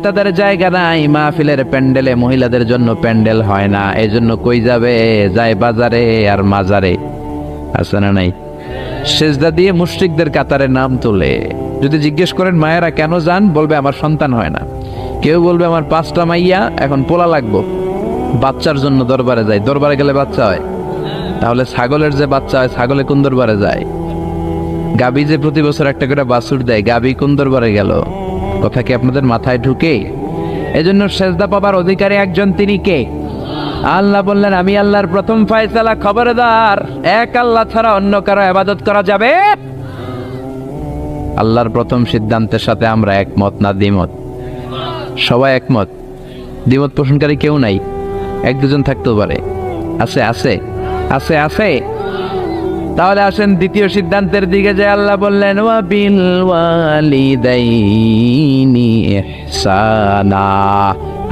তাদের জায়গা নাই, মাহফিলের প্যান্ডেলে মহিলাদের জন্য প্যান্ডেল হয় না, এজন্য কই যাবে, যায় বাজারে আর মাজারে। আছে না নাই? সেজদা দিয়ে মুশরিকদের কাতারে নাম তোলে। যদি জিজ্ঞেস করেন মায়েরা কেন যান, বলবে আমার সন্তান হয় না। কেউ বলবে আমার 5টা মাইয়া, এখন পোলা লাগবো, বাচ্চার জন্য দরবারে যায়। দরবারে গেলে বাচ্চা হয়, তাহলে ছাগলের যে বাচ্চা হয়, ছাগলে কোন দরবারে যায়? গাবি যে প্রতি বছর একটা করে বাছুর দেয়, গাবি কোন দরবারে গেল? কথা কি আপনাদের মাথায় ঢুকে? এজন্য সেজদা পাবার অধিকারী একজন, তিনি কে? আল্লাহ বললেন আমি আল্লাহর প্রথম ফয়সালা, খবরদার এক আল্লাহ ছাড়া অন্য কারো ইবাদত করা যাবে। আল্লাহর প্রথম সিদ্ধান্তের সাথে আমরা একমত না দ্বিমত? সবাই একমত, দ্বিমত পোষণকারী কেউ নাই। এক দুজন থাকতেও পারে। আছে আছে আছে আছে। তাহলে আসেন দ্বিতীয় সিদ্ধান্তের দিকে, যে আল্লাহ বললেন ওয়া বিল ওয়ালিদাইনি ইহসানা।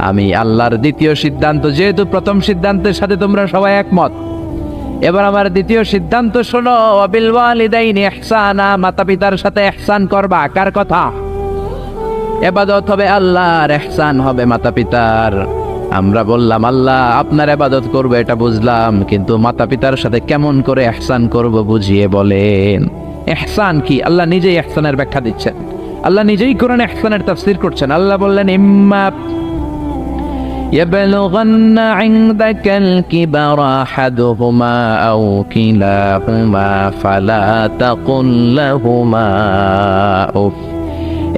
আমি আল্লাহর দ্বিতীয় সিদ্ধান্ত, যেহেতু প্রথম সিদ্ধান্তের সাথে তোমরা সবাই একমত, এবার আমার দ্বিতীয় সিদ্ধান্ত শোনো। ওয়া বিল ওয়ালিদাইনি ইহসানা, মাতা পিতার সাথে ইহসান করবা। কার কথা? ইবাদত হবে আল্লাহর, ইহসান হবে মাতা পিতার। আমরা বললাম আল্লাহ আপনার ইবাদত করব, এটা বুঝলাম, কিন্তু মাতা পিতার সাথে কেমন করে ইহসান করব বুঝিয়ে বলেন। ইহসান কি? আল্লাহ নিজেই ইহসানের ব্যাখ্যা দিচ্ছেন। আল্লাহ নিজেই কোরআনে ইহসানের তাফসীর করছেন। আল্লাহ বললেন ইম্মা يبلغن عندك الكبر أحدهما أو كلاهما فلا تقل لهما أف।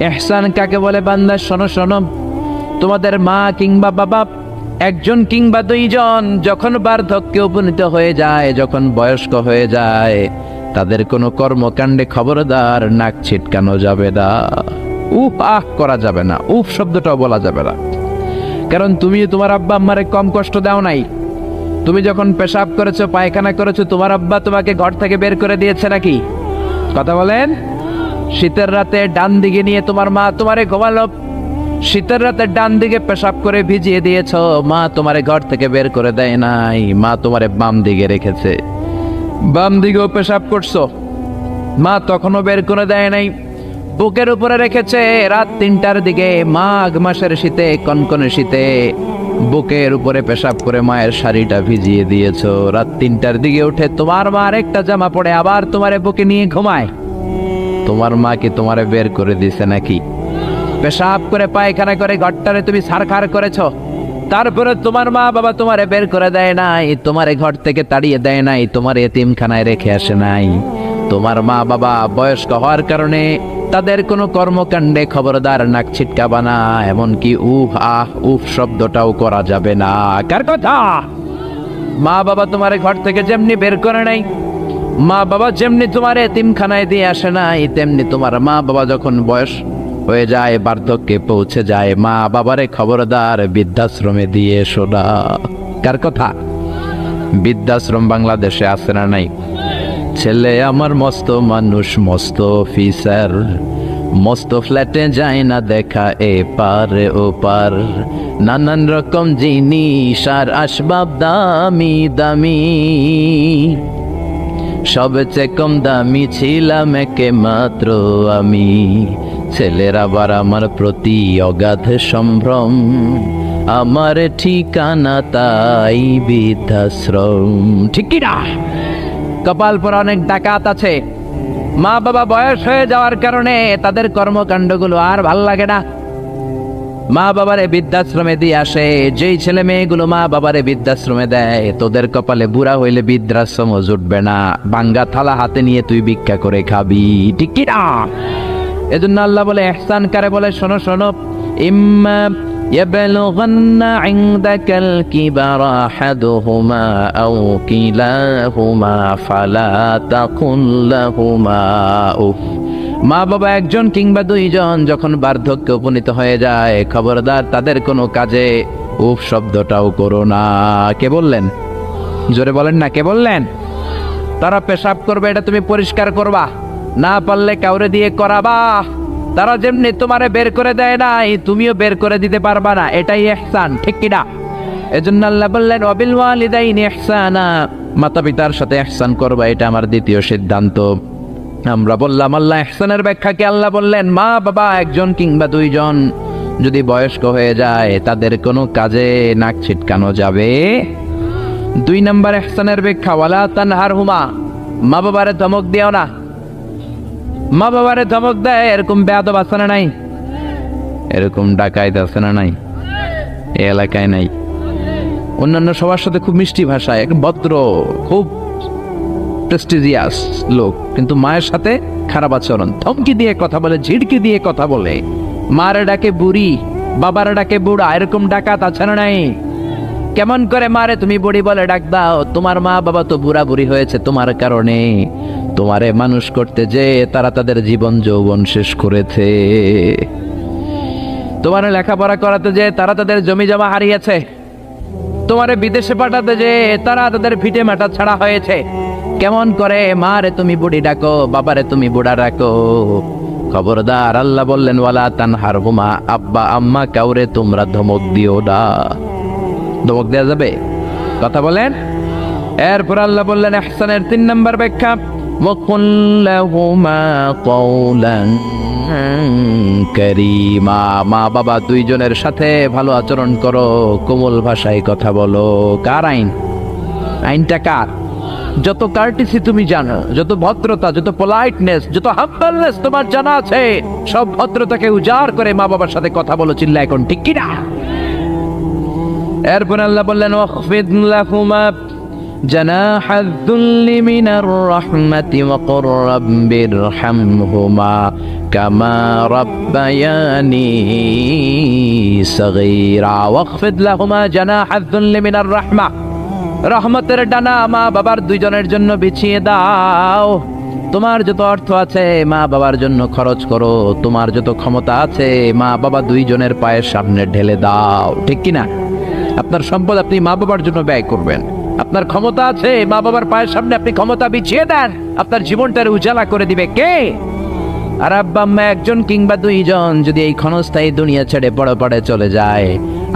ইহসান কাকে বলে? বান্দা শোনো শোনো, তোমাদের মা কিংবা বাবা, একজন কিংবা দুইজন, যখন বার্ধক্যে উপনীত হয়ে যায়, যখন বয়স্ক হয়ে যায়, তাদের কোনো কর্মকাণ্ডে খবরদার নাক ছিটকানো যাবে না, উফ আহ করা যাবে না, উফ শব্দটাও বলা যাবে না। কারণ তুমি তোমার আব্বা আম্মারে কম কষ্ট দাও নাই। তুমি যখন পেশাব করেছো, পায়খানা করেছো, তোমার আব্বা তোমাকে ঘর থেকে বের করে দিয়েছে নাকি? কথা বলেন। শীতের রাতে ডান দিকে নিয়ে তোমার মা তোমারে ঘুমালো, শীতের রাতে ডান দিকে পেশাব করে ভিজিয়ে দিয়েছ, মা তোমারে ঘর থেকে বের করে দেয় নাই, মা তোমারে বাম দিকে রেখেছে। বাম দিকেও পেশাব করছো, মা তখনও বের করে দেয় নাই, বুকের উপরে রেখেছে। রাত 3টার দিকে, মাঘ মাসের শীতে, কনকনে শীতে, বুকের উপরে পেশাব করে মায়ের শাড়িটা ভিজিয়ে দিয়েছ। রাত 3টার দিকে উঠে তোমার মা আরেকটা জামা পরে আবার তোমারে বুকে নিয়ে ঘুমায়। তোমার মা কি তোমারে বের করে দিছে নাকি? পেশাব করে পায়খানা করে ঘরটারে তুমি ছারখার করেছো, তারপরে তোমার মা বাবা তোমারে বের করে দেয় নাই, তোমারে ঘর থেকে তাড়িয়ে দেয় নাই, তোমার এতিমখানায় রেখে আসে নাই। তোমার মা বাবা বয়স্ক হওয়ার কারণে তাদের কোনো কর্মকাণ্ডে খবরদার নাক ছিটকাবা না, এমনকি উফ আহ উফ শব্দটাও করা যাবে না। কার কথা? মা বাবা তোমারে ঘর থেকে যেমনি বের করে নাই, মা বাবা যেমনি তোমার এতিমখানায় দিয়ে আসে নাই, তেমনি তোমার মা বাবা যখন বয়স হয়ে যায়, বার্ধক্যে পৌঁছে যায়, মা বাবারে খবরদার বৃদ্ধাশ্রমে দিয়ে এসো না। কার কথা? বৃদ্ধাশ্রম বাংলাদেশে আছে না নাই? ছেলে আমার মস্ত মানুষ, মস্ত অফিসার, মস্ত ফ্ল্যাটে যায় না দেখা এপার ওপার, নানান রকম জিনিস আর আসবাব দামি দামি, সবচেয়ে কম দামি ছিলাম একে মাত্র আমি। ছেলের আবার আমার প্রতি অগাধ সম্ভ্রম, আমার ঠিকানা তাই বৃদ্ধাশ্রম। ঠিক কি না? কপাল পর অনেক ডাকাত আছে, মা বাবা বয়স হয়ে যাওয়ার কারণে তাদের কর্মকাণ্ডগুলো আর ভাল লাগে না, মা বাবারে বৃদ্ধাশ্রমে দিয়ে আসে। যেই ছেলে মেয়েগুলো মা বাবারে বৃদ্ধাশ্রমে দেয়, তোদের কপালে বুড়া হইলে বৃদ্ধাশ্রম জুটবে না, ভাঙ্গা থালা হাতে নিয়ে তুই ভিক্ষা করে খাবি। ঠিক কি না? এজন্য আল্লাহ বলে ইহসান কারে বলে? শোনো শোনো, ইম্মা ইয়াবলুগান্না ইনদাকাল কিবারা আহাদুহুমা আও কিলাহুমা ফালা তাকুল লাহুমা উফ। মা বাবা একজন কিংবা দুইজন যখন বার্ধক্যে উপনীত হয়ে যায়, খবরদার তাদের কোনো কাজে উফ শব্দটাও করো না। কে বললেন? জোরে বলেন না, কে বললেন? তারা পেশাব করবে, এটা তুমি পরিষ্কার করবা, না পারলে কাউরে দিয়ে করাবা। তারা যেমনি তোমারে বের করে দেয় নাই, তুমিও বের করে দিতে পারবা না, এটাই ইহসান। ঠিক কিনা? এজন্য আল্লাহ বললেন ওয়া বিল ওয়ালিদাইনি ইহসানা, মাতা পিতার সাথে ইহসান করবা, এটা আমার দ্বিতীয় সিদ্ধান্ত। আমরা বললাম আল্লাহ ইহসানের ব্যাখ্যা কি? আল্লাহ বললেন মা বাবা একজন কিংবা দুইজন যদি বয়স্ক হয়ে যায় তাদের কোনো কাজে নাক ছিটকানো যাবে। 2 নম্বর ইহসানের ব্যাখ্যা, ওয়ালা তানহারহুমা, মা বাবারে ধমক দিও না। মা বাবারে ধমক দেয় এরকম বেয়াদব আছে না নাই? এরকম ডাকাইত আছে না নাই? এই এলাকায় নাই? অন্যান্য সবার সাথে খুব মিষ্টি ভাষায়, এক ভদ্র, খুব প্রেস্টিজিয়াস লোক, কিন্তু মায়ের সাথে খারাপ আচরণ, ধমকি দিয়ে কথা বলে, ঝিড়কি দিয়ে কথা বলে, মারে ডাকে বুড়ি, বাবারে ডাকে বুড়া, এরকম ডাকাত আছে না নাই? কেমন করে মারে তুমি বুড়ি বলে ডাক দাও? তোমার মা বাবা তো বুড়া বুড়ি হয়েছে তোমার কারণে। তোমারে মানুষ করতে যে তারা তাদের জীবন যৌবন শেষ করেছে। তোমার লেখাপড়া করাতে যে তারা তাদের জমি জমা হারিয়েছে। তোমারে বিদেশে পাঠাতে যে তারা তাদের ভিটে মাটা ছাড়া হয়েছে। কেমন করে মারে তুমি বুড়ি ডাকো, বাবারে তুমি বুড়া ডাকো? খবরদার, আল্লাহ বললেন ওয়ালা তানহারহুমা, আব্বা আম্মা কাউরে তোমরা ধমক দিও না। ধমক দেওয়া যাবে? কথা বলেন। এরপর আল্লাহ বললেন ইহসানের 3 নম্বর ব্যাখ্যা, ওয়াকুল লাহুমা কওলান কারীমা, মা বাবা দুইজনের সাথে ভালো আচরণ করো, কোমল ভাষায় কথা বলো। কার আইন? আইনটা কার? যত কার্টিসি তুমি জানো, যত ভদ্রতা, যত পোলাইটনেস, যত হাম্বলনেস তোমার জানা আছে, সব ভদ্রতাকে উজাড় করে মা বাবার সাথে কথা বলো। চিল্লা এখন ঠিক কিনা? এরপর আল্লাহ বললেন ওয়াখফিদ লাহুমা জানাহায যুল্লি মিনার রাহমাতি ওয়া কুর রাব্বিরহামহুমা কামা রাব্বায়ানি সাগীরা। ওয়াখফিদ লাহুমা জানাহায যুল্লি মিনার রাহমা, রহমতের ডানা মা বাবার দুইজনের জন্য বিছিয়ে দাও। তোমার যত অর্থ আছে মা বাবার জন্য খরচ করো, তোমার যত ক্ষমতা আছে মা বাবা দুইজনের পায়ের সামনে ঢেলে দাও। ঠিক কিনা? আপনার সম্পদ আপনি মা বাবার জন্য ব্যয় করবেন। আপনার ক্ষমতা আছে, মা বাবার পায়ের সামনে আপনি ক্ষমতা বিছিয়ে দেন, আপনার জীবনটার উজালা করে দিবে কে? আর আব্বা আম্মা একজন কিংবা দুইজন যদি এই ক্ষণস্থায়ী দুনিয়া ছেড়ে পড়ে চলে যায়,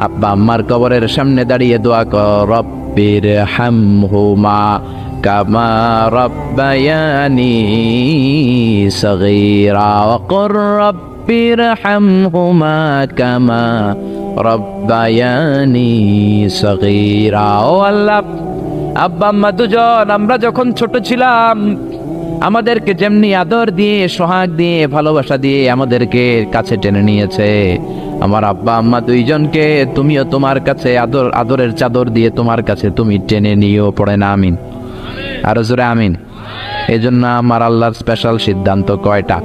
আব্বা আম্মার কবরের সামনে দাঁড়িয়ে দোয়া কর, রব্বিরহামহুমা কামা রাব্বায়ানি সাগীরা ওয়া কুর রব্বিরহামহুমা কামা রাব্বায়ানি সাগীরা। ও আল্লাহ, আব্বা আম্মা দুজন আমরা যখন ছোট ছিলাম আমাদেরকে যেমনি আদর দিয়ে, সোহাগ দিয়ে, ভালোবাসা দিয়ে আমাদেরকে কাছে টেনে নিয়েছে, আমার আব্বা আম্মা দুইজনকে তুমিও তোমার কাছে আদরের চাদর দিয়ে তোমার কাছে তুমি টেনে নিও। পড়ে না আমিন? আরো জোরে আমিন। এই জন্য আমার আল্লাহর স্পেশাল সিদ্ধান্ত কয়টা?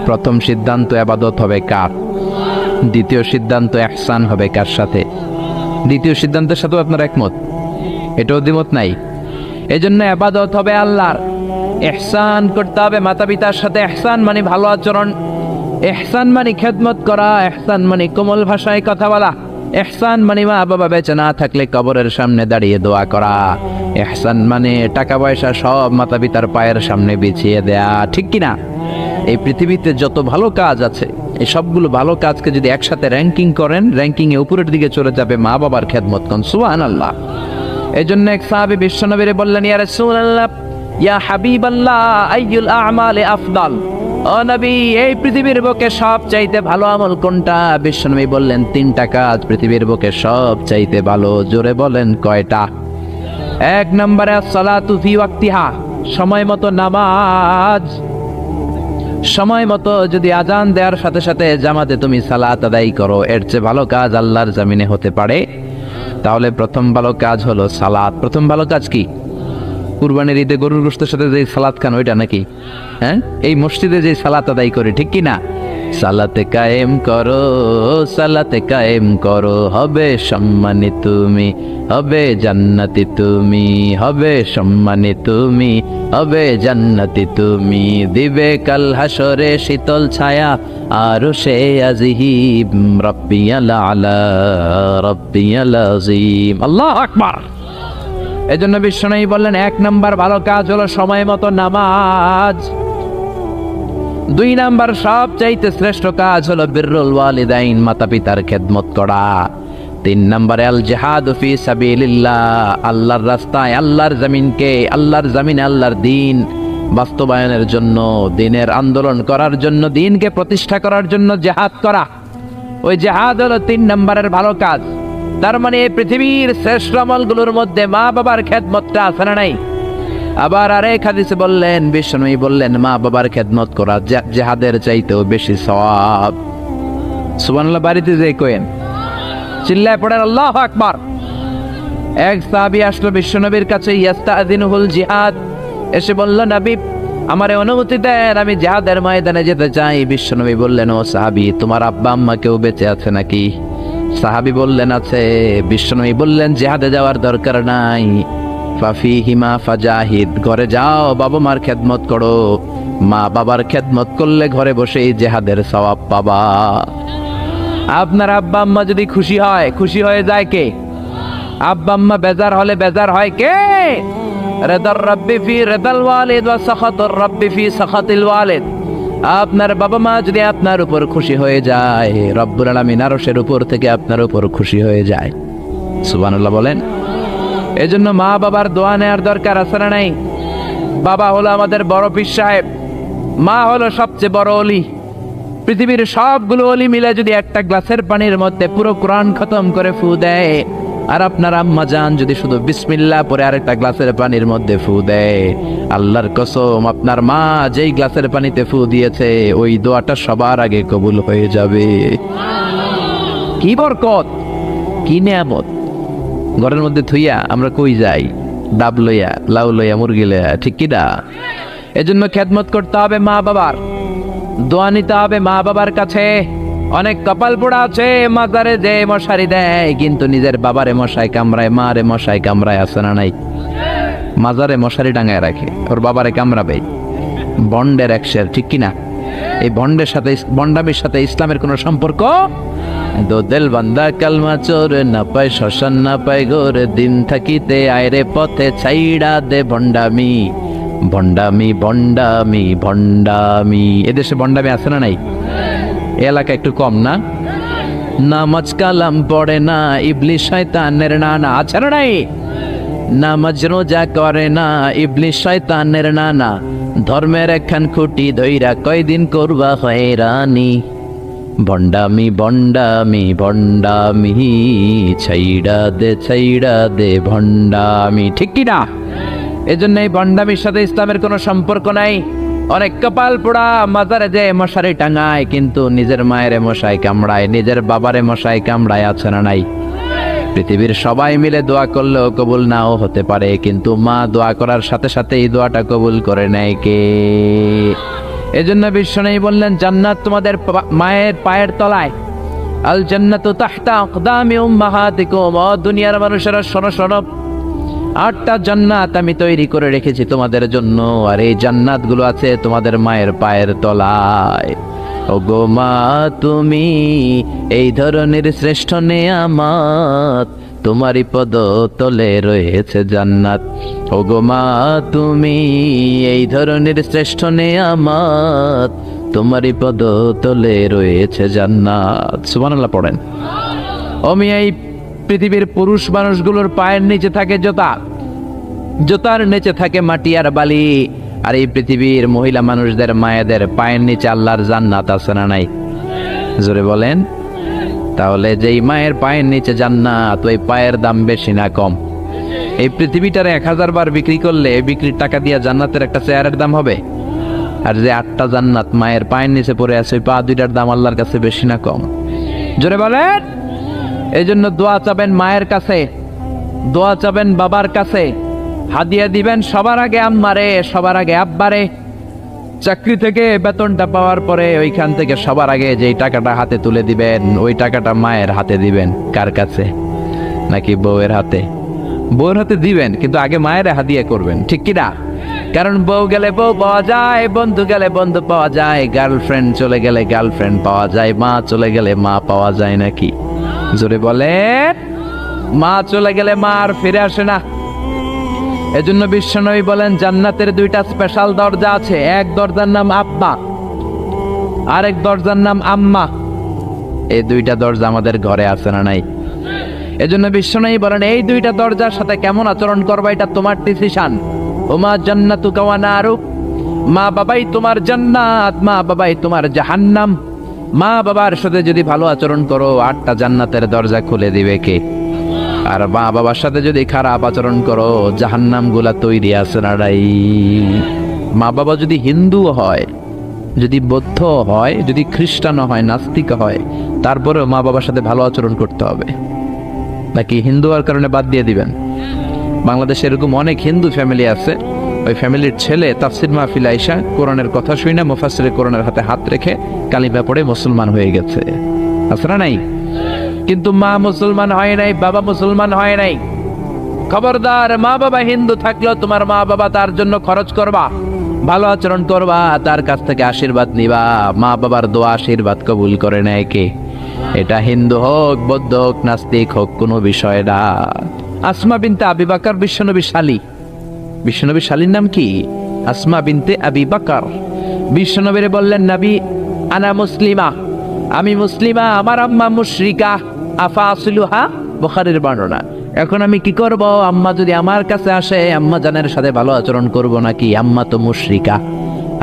প্রথম সিদ্ধান্ত ইবাদত হবে কার? দ্বিতীয় সিদ্ধান্ত ইহসান হবে কার সাথে? দ্বিতীয় সিদ্ধান্তের সাথে আপনার একমত? এটাও দ্বিমত নাই? এই জন্য ইবাদত হবে আল্লাহর, ইহসান করতে হবে মাতা পিতার সাথে। ইহসান মানে ভালো আচরণ, ইহসান মানে খেদমত করা, ইহসান মানে কোমল ভাষায় কথা বলা, ইহসান মানে মা বাবা বেঁচে না থাকলে কবরের সামনে দাঁড়িয়ে দোয়া করা, ইহসান মানে টাকা পয়সা সব মাতা পিতার পায়ের সামনে বিছিয়ে দেয়া। ঠিক কিনা? এই পৃথিবীতে যত ভালো কাজ আছে এই সবগুলো ভালো কাজকে যদি একসাথে র্যাঙ্কিং করেন, র্যাঙ্কিং এ উপরের দিকে চলে যাবে মা বাবার খেদমত করেন। সুবহানাল্লাহ। এই জন্য এক সাহাবী বিশ্বনবীরে বললেন, ইয়া রাসূলুল্লাহ, ইয়া হাবিবাল্লাহ, আইয়ুল আ'মালি আফদাল? ও নবী, এই পৃথিবীর বুকে সব চাইতে ভালো আমল কোনটা? বিশ্বনবী বললেন 3টা কাজ পৃথিবীর বুকে সব চাইতে ভালো। জোরে বলেন কয়টা? 1 নম্বরে সালাতু ফি ওয়াক্তিহা, সময় মতো নামাজ। সময় মতো যদি আজান দেওয়ার সাথে সাথে জামাতে তুমি সালাত আদায় করো, এর চেয়ে ভালো কাজ আল্লাহর জমিনে হতে পারে? তাহলে প্রথম ভালো কাজ হলো সালাত। প্রথম ভালো কাজ কি? কুরবানির ঈদে গরুর গোশতের সাথে যে সালাত খান ওইটা নাকি? হ্যাঁ, এই মসজিদে যে সালাত আদায় করে, ঠিক কি না? সালাতে কায়েম করো, সালাতে কায়েম করো, হবে সম্মানী তুমি, হবে জান্নাতি তুমি, হবে সম্মানী তুমি, হবে জান্নাতি তুমি, দিবে কাল হাসরে শীতল ছায়া আরশে আজিম, রাব্বিয়াল আলা রাব্বিয়াল আযীম। আল্লাহু আকবার। এজন্য বিশ্বনবী বললেন 1 নাম্বার ভালো কাজ হলো সময় মতো নামাজ। 2 নাম্বার সবচাইতে শ্রেষ্ঠ কাজ হলো বিররুল ওয়ালিদাইন, মাতা পিতার খেদমত করা। 3 নাম্বারে আল জিহাদ ফি সাবিলিল্লাহ, আল্লাহর রাস্তায়, আল্লাহর জমিনকে, আল্লাহর জমিনে আল্লাহর দ্বীন বাস্তবায়নের জন্য, দ্বীনের আন্দোলন করার জন্য, দ্বীনকে প্রতিষ্ঠা করার জন্য জিহাদ করা। ওই জিহাদ হলো 3 নম্বরের ভালো কাজ। তার মানে এই পৃথিবীর শ্রেষ্ঠ আমলগুলোর মধ্যে মা বাবার খেদমতটা আছে না নাই? আবার আরেক হাদিসে বললেন, বিশ্বনবী বললেন, মা বাবার খেদমত করা জিহাদের চাইতেও বেশি সওয়াব। সুবহানাল্লাহ। বাড়িতে যে কোয়েন চিল্লায় পড়েন আল্লাহু আকবার। এক সাহাবী আসলো বিশ্বনবীর কাছে, ইয়াস্তাযিনুহুল জিহাদ, এসে বলল, নবী আমারে অনুমতি দেন, আমি জিহাদের ময়দানে যেতে চাই। বিশ্বনবী বললেন, ও সাহাবী, তোমার আব্বা আম্মা কেউ বেঁচে আছে নাকি? সাহাবী বললেন, আছে। বিশ্বনবী বললেন, জিহাদে যাওয়ার দরকার নাই, ফাফিহিমা ফাজাহিদ, ঘরে যাও, বাবা মার খেদমত করো। মা বাবার খেদমত করলে ঘরে বসেই জিহাদের সওয়াব পাবা। আপনার আব্বা আম্মা যদি খুশি হয়, খুশি হয়ে যায় কে? আব্বা আম্মা বেজার হলে বেজার হয় কে? রিদার রাব্বি ফি রিদাল ওয়ালিদ ওয়া সাখাতুর রাব্বি ফি সাখাতিল ওয়ালিদ। আপনার বাবা মা যদি আপনার উপর খুশি হয়ে যায়, রব্বুল আলামিন আরশের উপর থেকে আপনার উপর খুশি হয়ে যায়। সুবহানাল্লাহ বলেন। এজন্য মা বাবার দোয়া নেওয়ার দরকার আছে না নাই? বাবা হলো আমাদের বড় পীর সাহেব, মা হলো সবচেয়ে বড় ওলি। পৃথিবীর সবগুলো ওলি মিলে যদি একটা গ্লাসের পানির মধ্যে পুরো কোরআন খতম করে ফু দেয়, আর আপনার আম্মা জান যদি শুধু বিসমিল্লাহ পরে আরেকটা গ্লাসের পানির মধ্যে ফু দেয়, আল্লাহর কসম আপনার মা যেই গ্লাসের পানিতে ফু দিয়েছে ওই দোয়াটা সবার আগে কবুল হয়ে যাবে। কি বরকত, কি নিয়ামত। ঘরের মধ্যে থুইয়া আমরা কই যাই? ডাব লইয়া, লাউ লইয়া, মুরগি লইয়া, ঠিক কি না? এজন্য খেদমত করতে হবে মা বাবার, দোয়া নিতে হবে মা বাবার কাছে। অনেক কপাল পোড়া আছে মাজারে যে মশারি দেয়, কিন্তু নিজের বাবারে মশাই কামড়ায়, মারে মশাই কামড়ায়, আছে না নাই? মাজারে মশারি টাঙায় রাখে, ওর বাবারে কামড়াবে। বন্ডের একশের, ঠিক কিনা? এই বন্ডের সাথে, বন্ডামির সাথে ইসলামের কোনো সম্পর্ক? দো দিল বান্দা কালমা চোর, না পায় শ্মশান না পায় ঘোর, দিন থাকিতে আয়রে পথে ছাইড়া দে ভণ্ডামি। ভণ্ডামি ভণ্ডামি ভণ্ডামি। এদেশে ভণ্ডামি আছে না নাই? এলাকা একটু কম না? নামাজ কালাম পড়ে না, ইবলিশ শয়তানের নানা, আছে না নাই? নামাজ রোজা করে না, ইবলিশ শয়তানের নানা, ধর্মের একখান খুঁটি ধইরা কয়দিন করবা হয়রানি। ভণ্ডামি ভণ্ডামি ভণ্ডামি, ছাইড়া দে ভণ্ডামি, ঠিক কি না? এজন্য এই ভণ্ডামির সাথে ইসলামের কোনো সম্পর্ক নাই। অনেক কপাল পোড়া মাজারে যে মশারি টাঙায়, কিন্তু নিজের মায়ের মশাই কামড়ায়, নিজের বাবারে মশাই কামড়ায়, আছে না নাই? পৃথিবীর সবাই মিলে দোয়া করলেও কবুল নাও হতে পারে, কিন্তু মা দোয়া করার সাথে সাথে এই দোয়াটা কবুল করে নেয় কে? এজন্য বিশ্বনবী বললেন, জান্নাত তোমাদের মায়ের পায়ের তলায়। আল জান্নাতু তাহতা আকদামি উম্মাহাতিকুম। ও দুনিয়ার মানুষেরা শোনো শোনো, 8টা জান্নাত আমি তৈরি করে রেখেছি তোমাদের জন্য, আর এই জান্নাত গুলো আছে তোমাদের মায়ের পায়ের তলায়। ওগো মা তুমি এই ধরনের শ্রেষ্ঠ নেয়ামত, তোমারই পদ তলে রয়েছে জান্নাত। ওগো মা তুমি এই ধরনের শ্রেষ্ঠ নেয়ামত, তোমারই পদ তলে রয়েছে জান্নাত। সুবহানাল্লাহ পড়েন। আমি এই পৃথিবীর পুরুষ মানুষগুলোর পায়ের নিচে থাকে জোতা, জোতার নিচে থাকে মাটি আর বালি, আর এই পৃথিবীর মহিলা মানুষদের মায়েদের পায়ের নিচে আল্লাহর জান্নাত, আছে না নাই? জোরে বলেন। তাহলে যেই মায়ের পায়ের নিচে জান্নাত, ওই পায়ের দাম বেশি না কম? এই পৃথিবীটারে 1000 বার বিক্রি করলে বিক্রির টাকা দিয়ে জান্নাতের একটা চেয়ারের দাম হবে? আর যে 8টা জান্নাত মায়ের পায়ের নিচে পড়ে আছে, ওই পা দুইটার দাম আল্লাহর কাছে বেশি না কম? জোরে বলেন। এই জন্য দোয়া চাবেন মায়ের কাছে, দোয়া চাবেন বাবার কাছে, হাদিয়া দিবেন সবার আগে আম্মারে, সবার আগে আব্বারে। চাকরি থেকে বেতনটা পাওয়ার পরে ওইখান থেকে সবার আগে যেই টাকাটা হাতে তুলে দিবেন, ওই টাকাটা মায়ের হাতে দিবেন। কার কাছে? নাকি বউয়ের হাতে? বউয়ের হাতে দিবেন, কিন্তু আগে মায়ের হাদিয়া করবেন, ঠিক কিনা? কারণ বউ গেলে বউ পাওয়া যায়, বন্ধু গেলে বন্ধু পাওয়া যায়, গার্লফ্রেন্ড চলে গেলে গার্লফ্রেন্ড পাওয়া যায়, মা চলে গেলে মা পাওয়া যায় নাকি? জোরে বলেন। মা চলে গেলে মা আর ফিরে আসে না। এজন্য বিশ্বনবী বলেন, জান্নাতের 2টা স্পেশাল দরজা আছে। এক দরজার নাম আব্বা, আরেক দরজার নাম আম্মা। এই 2টা দরজা আমাদের ঘরে আছে না নাই? এজন্য বিশ্বনবী বলেন, এই 2টা দরজার সাথে কেমন আচরণ করবা এটা তোমার ডিসিশন। ওমা জান্নাতুকা ওয়া নারুক, মা বাবাই তোমার জান্নাত, মা বাবাই তোমার জাহান্নাম। মা বাবার সাথে যদি ভালো আচরণ করো 8টা জান্নাতের দরজা খুলে দিবে কে? আর মা বাবার সাথে যদি খারাপ আচরণ করো জাহান্নাম গুলা তৈরি আছে নাড়াই। মা বাবা যদি হিন্দু হয়, যদি বৌদ্ধ হয়, যদি খ্রিস্টান হয়, নাস্তিক হয়, তারপরেও মা বাবার সাথে ভালো আচরণ করতে হবে। নাকি হিন্দু হওয়ার কারণে বাদ দিয়ে দিবেন? বাংলাদেশে এরকম অনেক হিন্দু ফ্যামিলি আছে, ওই ফ্যামিলির ছেলে তাফসির মাহফিল আইসা কোরআনের কথা শুই না, মুফাসসিরে কোরআনের হাতে হাত রেখে কালিমা পড়ে মুসলমান হয়ে গেছে, আছে না নাই? কিন্তু মা মুসলমান হয় নাই, বাবা মুসলমান হয় নাই। খবরদার, মা বাবা হিন্দু থাকলেও তোমার মা বাবা তার জন্য খরচ করবা, ভালো আচরণ করবা, তার কাছ থেকে আশীর্বাদ নিবা। মা বাবার দোয়া আশীর্বাদ কবুল করে নেয় কে? এটা হিন্দু হোক, বৌদ্ধ হোক, নাস্তিক হোক, কোনো বিষয় না। আসমা বিনতে আবি বকর বিশ্বনবী শালী। বিশ্বনবী শালীর নাম কি? আসমা বিনতে আবি বকর। বিশ্বনবীরে বললেন, নবী আনা মুসলিমা, আমি মুসলিমা, আমার আম্মা মুশরিকা, আফা আসলুহা, বুখারীর বর্ণনা। এখন আমি কি করব? আম্মা যদি আমার কাছে আসে, আম্মা জানের সাথে ভালো আচরণ করব নাকি? আম্মা তো মুশরিকা,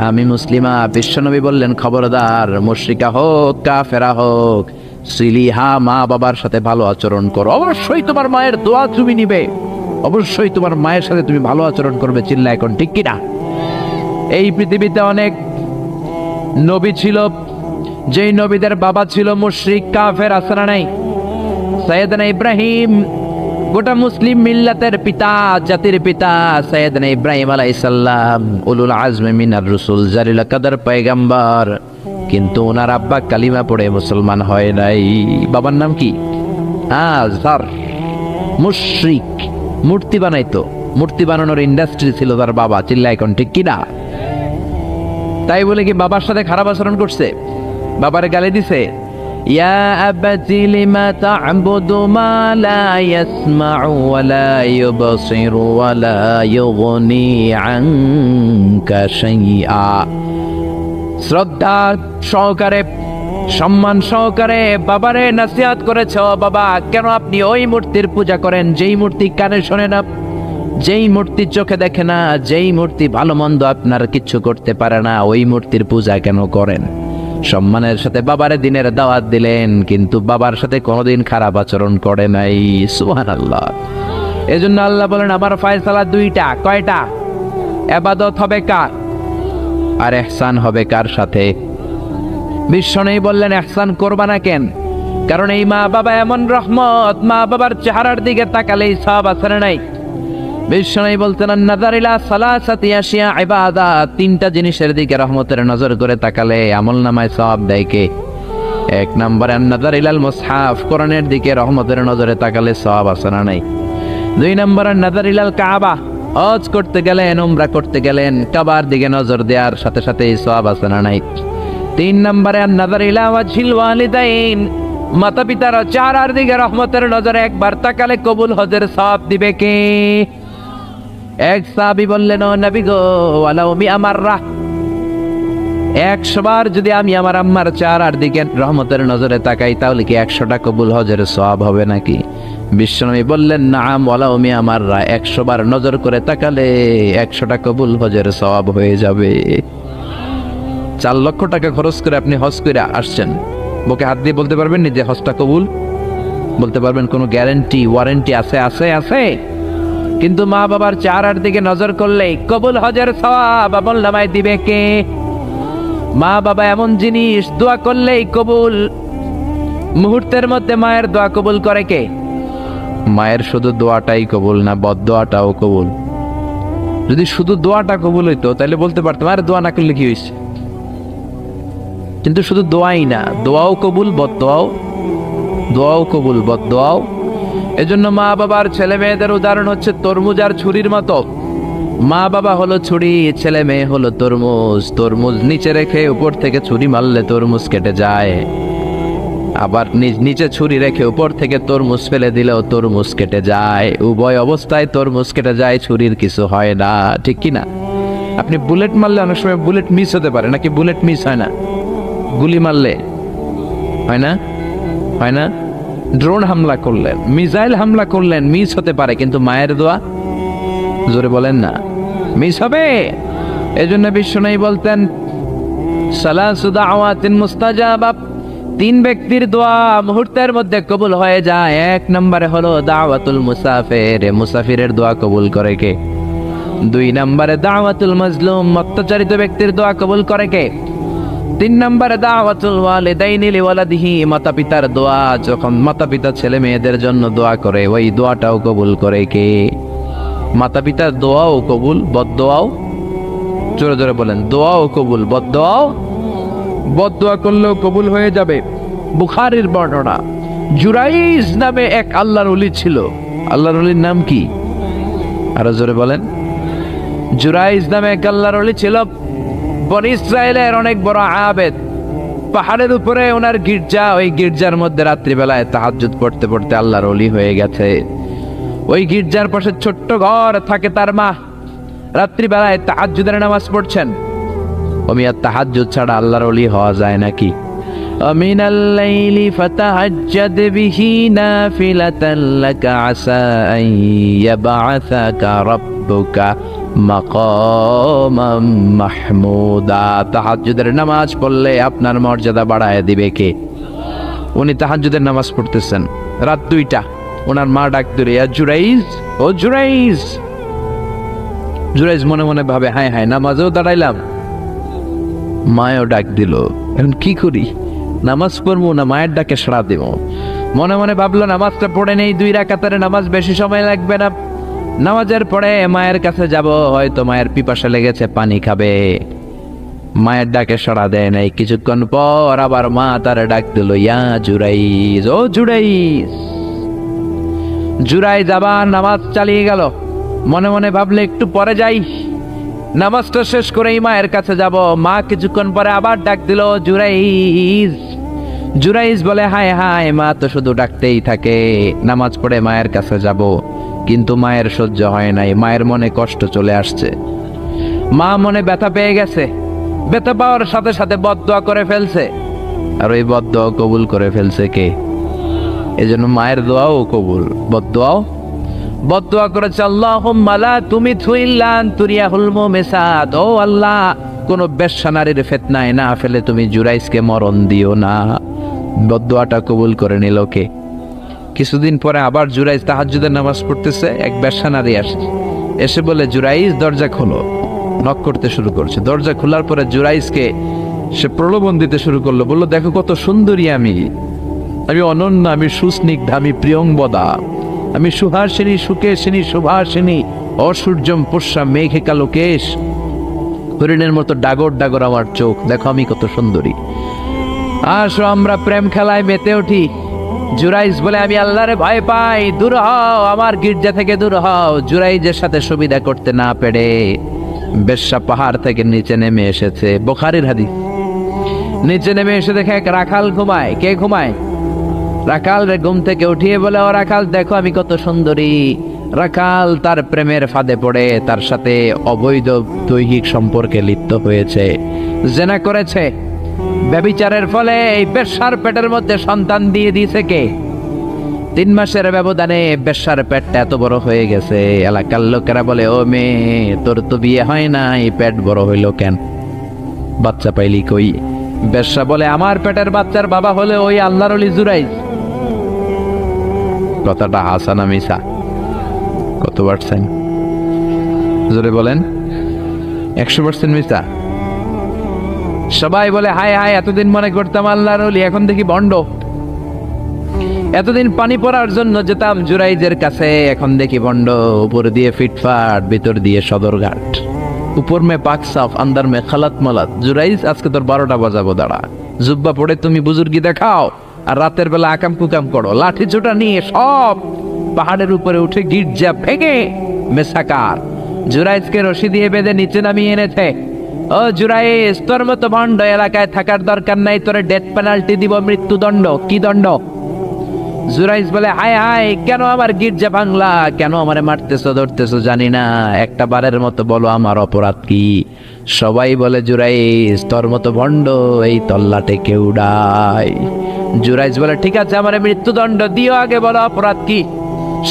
আমি মুসলিমা। বিশ্বনবী বললেন, খবরদার, মুশরিকা হোক কাফেরা হোক, সিলিহা, মা বাবার সাথে ভালো আচরণ করো। অবশ্যই তোমার মায়ের দোয়া তুমি নিবে, অবশ্যই তোমার মায়ের সাথে তুমি ভালো আচরণ করবে। চিল্লা এখন ঠিক কিনা? এই পৃথিবীতে অনেক নবী ছিল, যেই নবীদের বাবা ছিল মুশরিক কাফের, আছে না নাই? সাইয়েদনা ইব্রাহিম, গোটা মুসলিম মিল্লাতের পিতা, জাতির পিতা সাইয়েদনা ইব্রাহিম আলাইহিস সালাম, উলুল আজমে মিনার রাসূল, জালিল কাদর পয়গম্বর, কিন্তু ওনার আব্বা কালিমা পড়ে মুসলমান হয় নাই। বাবার নাম কি? আজহার। মুশরিক, মূর্তি বানাইতো, মূর্তি বানানোর ইন্ডাস্ট্রি ছিল তার বাবা। চিল্লা এখন ঠিক কিনা? তাই বলে কি বাবার সাথে খারাপ আচরণ করছে? বাবারে গালি দিছে? ইয়া আবাতি লিমা তা'বুদু মা লা ইয়াসমাউ ওয়া লা ইউবসিরু ওয়া লা ইউগনি আনকা শাইআ। শ্রদ্ধা সহকারে, সম্মান সহকারে বাবারে নসিহত করেছ, বাবা কেন আপনি ওই মূর্তির পূজা করেন যেই মূর্তি কানে শোনে না, যেই মূর্তি চোখে দেখে না, যেই মূর্তি ভালো মন্দ আপনার কিচ্ছু করতে পারে না, ওই মূর্তির পূজা কেন করেন? সম্মানের সাথে বাবারে দিনের দাওয়াত দিলেন, কিন্তু বাবার সাথে কোনোদিন খারাপ আচরণ করে নাই। সুবহানাল্লাহ। এজন্য আল্লাহ বলেন, আমার ফয়সালা দুইটা। কয়টা? ইবাদত হবে কার আর ইহসান হবে কার সাথে? বিশ্বনবী বললেন, ইহসান করবা না কেন? কারণ এই মা বাবা এমন রহমত, মা বাবার চেহারার দিকে তাকালেই সওয়াব আছে না নাই? বিশ্বনবী বলতেন, নাযার ইলা সালাসাতি আশিয়া ইবাদাত, 3টা জিনিসের দিকে রহমতের নজর করে তাকালে আমলনামায় সওয়াব দেয় কে? 1 নম্বরে নাযার ইলাল মুসহাফ, কোরআনের দিকে রহমতের নজরে তাকালে সওয়াব আছে না নাই? 2 নম্বরে নাযার ইলাল কাবা, হজ করতে গেলেন, উমরা করতে গেলেন, কাবার দিকে নজর দেওয়ার সাথে সাথে সওয়াব আছে না নাই? 3 নম্বরে নাযার ইলা ওয়াজহিল ওয়ালিদাইন, মাতা পিতার চেহারার দিকে রহমতের নজরে একবার তাকালে কবুল হজের সওয়াব দিবে কে? এক সাহাবী বললেন, ও নবী গো, ওয়ালাউ মিআ মাররা, 100 বার যদি আমি আমার আম্মার চেহারার দিকে রহমতের নজরে তাকাই, তাহলে কি 100টা কবুল হজের সওয়াব হবে নাকি? বিশ্বনবী বললেন, নাআম ওয়ালাউ মিআ মাররা, 100 বার নজর করে তাকালে 100টা কবুল হজের সওয়াব হয়ে যাবে। 4 লক্ষ টাকা খরচ করে আপনি হজ করে আসছেন, বুকে হাত দিয়ে বলতে পারবেন নি যে হজটা কবুল? বলতে পারবেন? কোনো গ্যারান্টি ওয়ারেন্টি আছে? আছে আছে। কিন্তু মা বাবার চেহারার দিকে নজর করলেই কবুল হজের সওয়াব আমলনামায় দিবে কে? মা বাবা এমন জিনিস, দোয়া করলেই কবুল। মুহূর্তের মধ্যে মায়ের দোয়া কবুল করে কে? মায়ের শুধু দোয়াটাই কবুল না, বদদোয়াটাও কবুল। যদি শুধু দোয়াটা কবুল হইতো তাহলে বলতে পারতাম, আর দোয়া না করলে কি হয়েছে? কিন্তু শুধু দোয়াই না, দোয়াও কবুল, বদদোয়াও, দোয়াও কবুল, বদদোয়াও। এজন্য মা বাবার ছেলে মেয়েদের উদাহরণ হচ্ছে তরমুজ আর ছুরির মতো। মা বাবা হলো ছুরি, ছেলে মেয়ে হলো তরমুজ। তরমুজ নিচে রেখে উপর থেকে ছুরি মারলে তরমুজ কেটে যায়, আবার নিচে ছুরি রেখে উপর থেকে তরমুজ ফেলে দিলেও তরমুজ কেটে যায়। উভয় অবস্থায় তরমুজ কেটে যায়, ছুরির কিছু হয় না, ঠিক কি না? আপনি বুলেট মারলে অনেক সময় বুলেট মিস হতে পারে, নাকি বুলেট মিস হয় না? গুলি মারলে হয় না? হয় না? ড্রোন হামলা করলেন, মিসাইল হামলা করলেন, মিস হতে পারে, কিন্তু মায়ের দোয়া, জোরে বলেন না, মিস হবে? এজন্য বিশ্বনবী বলতেন, সালাসু দাওয়াতিন মুস্তাজাবা, তিন ব্যক্তির দোয়া মুহূর্তের মধ্যে কবুল হয়ে যায়। এক নম্বরে হলো দাওয়াতুল মুসাফির, মুসাফিরের দোয়া কবুল করে কে? দুই নম্বরে দাওয়াতুল মাজলুম, অত্যাচারিত ব্যক্তির দোয়া কবুল করে কে? তিন নম্বরে দাওয়াতুল ওয়ালিদাইনি লিওয়ালাদিহি, মাতা পিতার দোয়া, যখন মাতা পিতা ছেলে মেয়েদের জন্য দোয়া করে ওই দোয়াটাও কবুল করে কে? মাতা পিতার দোয়াও কবুল, বদদোয়াও, জোরে জোরে বলেন, দোয়াও কবুল, বদদোয়াও, বদদোয়া করলেও কবুল হয়ে যাবে। বুখারীর বর্ণনা, জুরাইজ নামে এক আল্লাহর ওলি ছিল। আল্লাহর ওলির নাম কি? আরো জোরে বলেন। জুরাইজ নামে এক আল্লাহর ওলি ছিল, বনি ইসরায়েলের অনেক বড় আবেদ। পাহাড়ের উপরে ওনার গির্জা, ওই গির্জার মধ্যে রাত্রিবেলায় তাহাজ্জুদ পড়তে পড়তে আল্লাহর ওলি হয়ে গেছে। ওই গির্জার পাশে ছোট্ট ঘর থাকে তার মা, রাত্রিবেলায় তাহাজ্জুদের নামাজ পড়ছেন। ওমিয়া তাহাজ্জুদ ছাড়া আল্লাহর ওলি হওয়া যায় নাকি? আমিনাল লাইলি ফাতাহাজ্জাদ বিহি নাফিলাতান লাকা আসা আন ইয়াবআসাকা রাব্বুকা মাকামাম মাহমুদা। তাহাজ্জুদের নামাজ পড়লে আপনার মর্যাদা বাড়ায় দিবে কে? উনি তাহাজ্জুদের নামাজ পড়তেছেন, রাত 2টা। ওনার মা ডাক দিল, ইয়া জুরাইজ, ও জুরাইজ। জুরাইজ মনে মনে ভাবে, হায় হায়, নামাজেও দাঁড়াইলাম, মায়েও ডাক দিল, এখন কি করি? নামাজ পড়বো না মায়ের ডাকে সাড়া দেব? মনে মনে ভাবলো, নামাজটা পড়ে নেই, 2 রাকাতের নামাজ, বেশি সময় লাগবে না। নামাজের পরে মায়ের কাছে যাব, হয়তো মায়ের পিপাসা লেগেছে, পানি খাবে। মায়ের ডাকে সাড়া দেয় নাই। কিছুক্ষণ পর আবার মা তার ডাক দিল, ইয়া জুরাইজ, ও জুরাইজ। জুরাইজ আবার নামাজ চালিয়ে গেল। মনে মনে ভাবলে একটু পরে যাই, নামাজটা শেষ করেই মায়ের কাছে যাব। মা কিছুক্ষণ পরে আবার ডাক দিল, জুরাইজ। জুরাইজ বলে, হায় হায়, মা তো শুধু ডাকতেই থাকে, নামাজ পড়ে মায়ের কাছে যাব। কিন্তু মায়ের সহ্য হয় নাই, মায়ের মনে কষ্ট চলে আসছে। মা মনে ব্যথা পেয়ে গেছে, ব্যথা পাওয়ার সাথে সাথে বদদোয়া করে ফেলছে। আর ওই বদদোয়া কবুল করে ফেলছে কে? এজন্য মায়ের দোয়াও কবুল, বদদোয়াও। বদদোয়া করেছে, আল্লাহুম্মা লা তুমিতহু ইল্লা আন তুরিয়াহুল মুমিসাত। ও আল্লাহ, কোন বেশ্যা নারীর ফিতনায় না ফেলে তুমি জুরাইজকে মরণ দিও না। বদদোয়াটা কবুল করে নিল কে? কিছুদিন পরে আবার জুরাইজ তাহাজ্জুদের নামাজ পড়তেছে, এক বেশ্যা নারী আসছে, এসে বলে, জুরাইজ দরজা খোলো। নক করতে শুরু করছে। দরজা খোলার পরে জুরাইজকে সে প্রলোভন দিতে শুরু করলো, বললো, দেখো কত সুন্দরী আমি, আমি অনন্য, আমি সুস্নিগ্ধা, আমি প্রিয়ংবদা, আমি সুহাসিনী, সুকেশিনী, সুভাসিনী, অসূর্যম পুষ্যা মেঘে কালো কেশ, হরিণের মতো ডাগর ডাগর আমার চোখ, দেখো আমি কত সুন্দরী, আসো আমরা প্রেম খেলায় মেতে উঠি। জুরাইজ বলে, আমি আল্লাহরে ভয় পাই, দূর হও, আমার গির্জা থেকে দূর হও। জুরাইজের সাথে সুবিধা করতে না পেরে বেশ্যা পাহাড় থেকে নিচে নেমে এসেছে। বুখারীর হাদিস। নিচে নেমে এসে দেখে এক রাখাল ঘুমায়। কে ঘুমায়? রাখাল রে ঘুম থেকে উঠিয়ে বলে, ও রাখাল, দেখো আমি কত সুন্দরী। রাখাল তার প্রেমের ফাঁদে পড়ে তার সাথে অবৈধ দৈহিক সম্পর্কে লিপ্ত হয়েছে, জেনা করেছে। ব্যভিচারের ফলে এই বেশ্যার পেটের মধ্যে সন্তান দিয়ে দিয়েছে কে? 3 মাসের ব্যবধানে বেশ্যার পেটটা এত বড় হয়ে গেছে। এলাকার লোকেরা বলে, ও মেয়ে, তোর তো বিয়ে হয় না, এই পেট বড় হইল কেন? বাচ্চা পাইলি কই? বেশ্যা বলে, আমার পেটের বাচ্চার বাবা হলে ওই আল্লাহর ওলি জুরাইজ। কথাটা হাসা না মিছা? কত পার্সেন্ট? জোরে বলেন। 100% মিছা? সবাই বলে, হায় হায়, এতদিন মনে করতাম আল্লাহর ওলি, এখন দেখি ভণ্ড। এতদিন পানি পড়ার জন্য যেতাম জুরাইজের কাছে, এখন দেখি ভণ্ড। উপর দিয়ে ফিটফাট, ভিতর দিয়ে সদরঘাট। উপর মে পাক সাফ, আন্দার মে খালাত মালাত। জুরাইজ, আজকে তোর 12টা বাজাবো, দাঁড়া। জুব্বা পড়ে তুমি বুজুর্গি দেখাও, আর রাতের বেলা আকাম কুকাম করো। লাঠি ছোটা নিয়ে সব পাহাড়ের উপরে উঠে গির্জা ভেঙে মেসাকার জুরাইজকে রশি দিয়ে বেঁধে নিচে নামিয়ে এনেছে। ও জুরাইজ, তোর মতো ভণ্ড এলাকায় থাকার দরকার নাই, তোরে ডেথ পেনাল্টি দিব, মৃত্যুদণ্ড। কি দণ্ড? জুরাইজ বলে, হায় হায়, কেন আমার গির্জা ভাঙলা? কেন আমারে মারতেছো ধরতেছো জানি না, একটা বারের মতো বলো আমার অপরাধ কি? সবাই বলে, জুরাইজ, তোর মতো ভণ্ড এই তল্লাটে কেউ উড়ায়। জুরাইজ বলে, ঠিক আছে, আমারে মৃত্যুদণ্ড দিও, আগে বলো অপরাধ কি?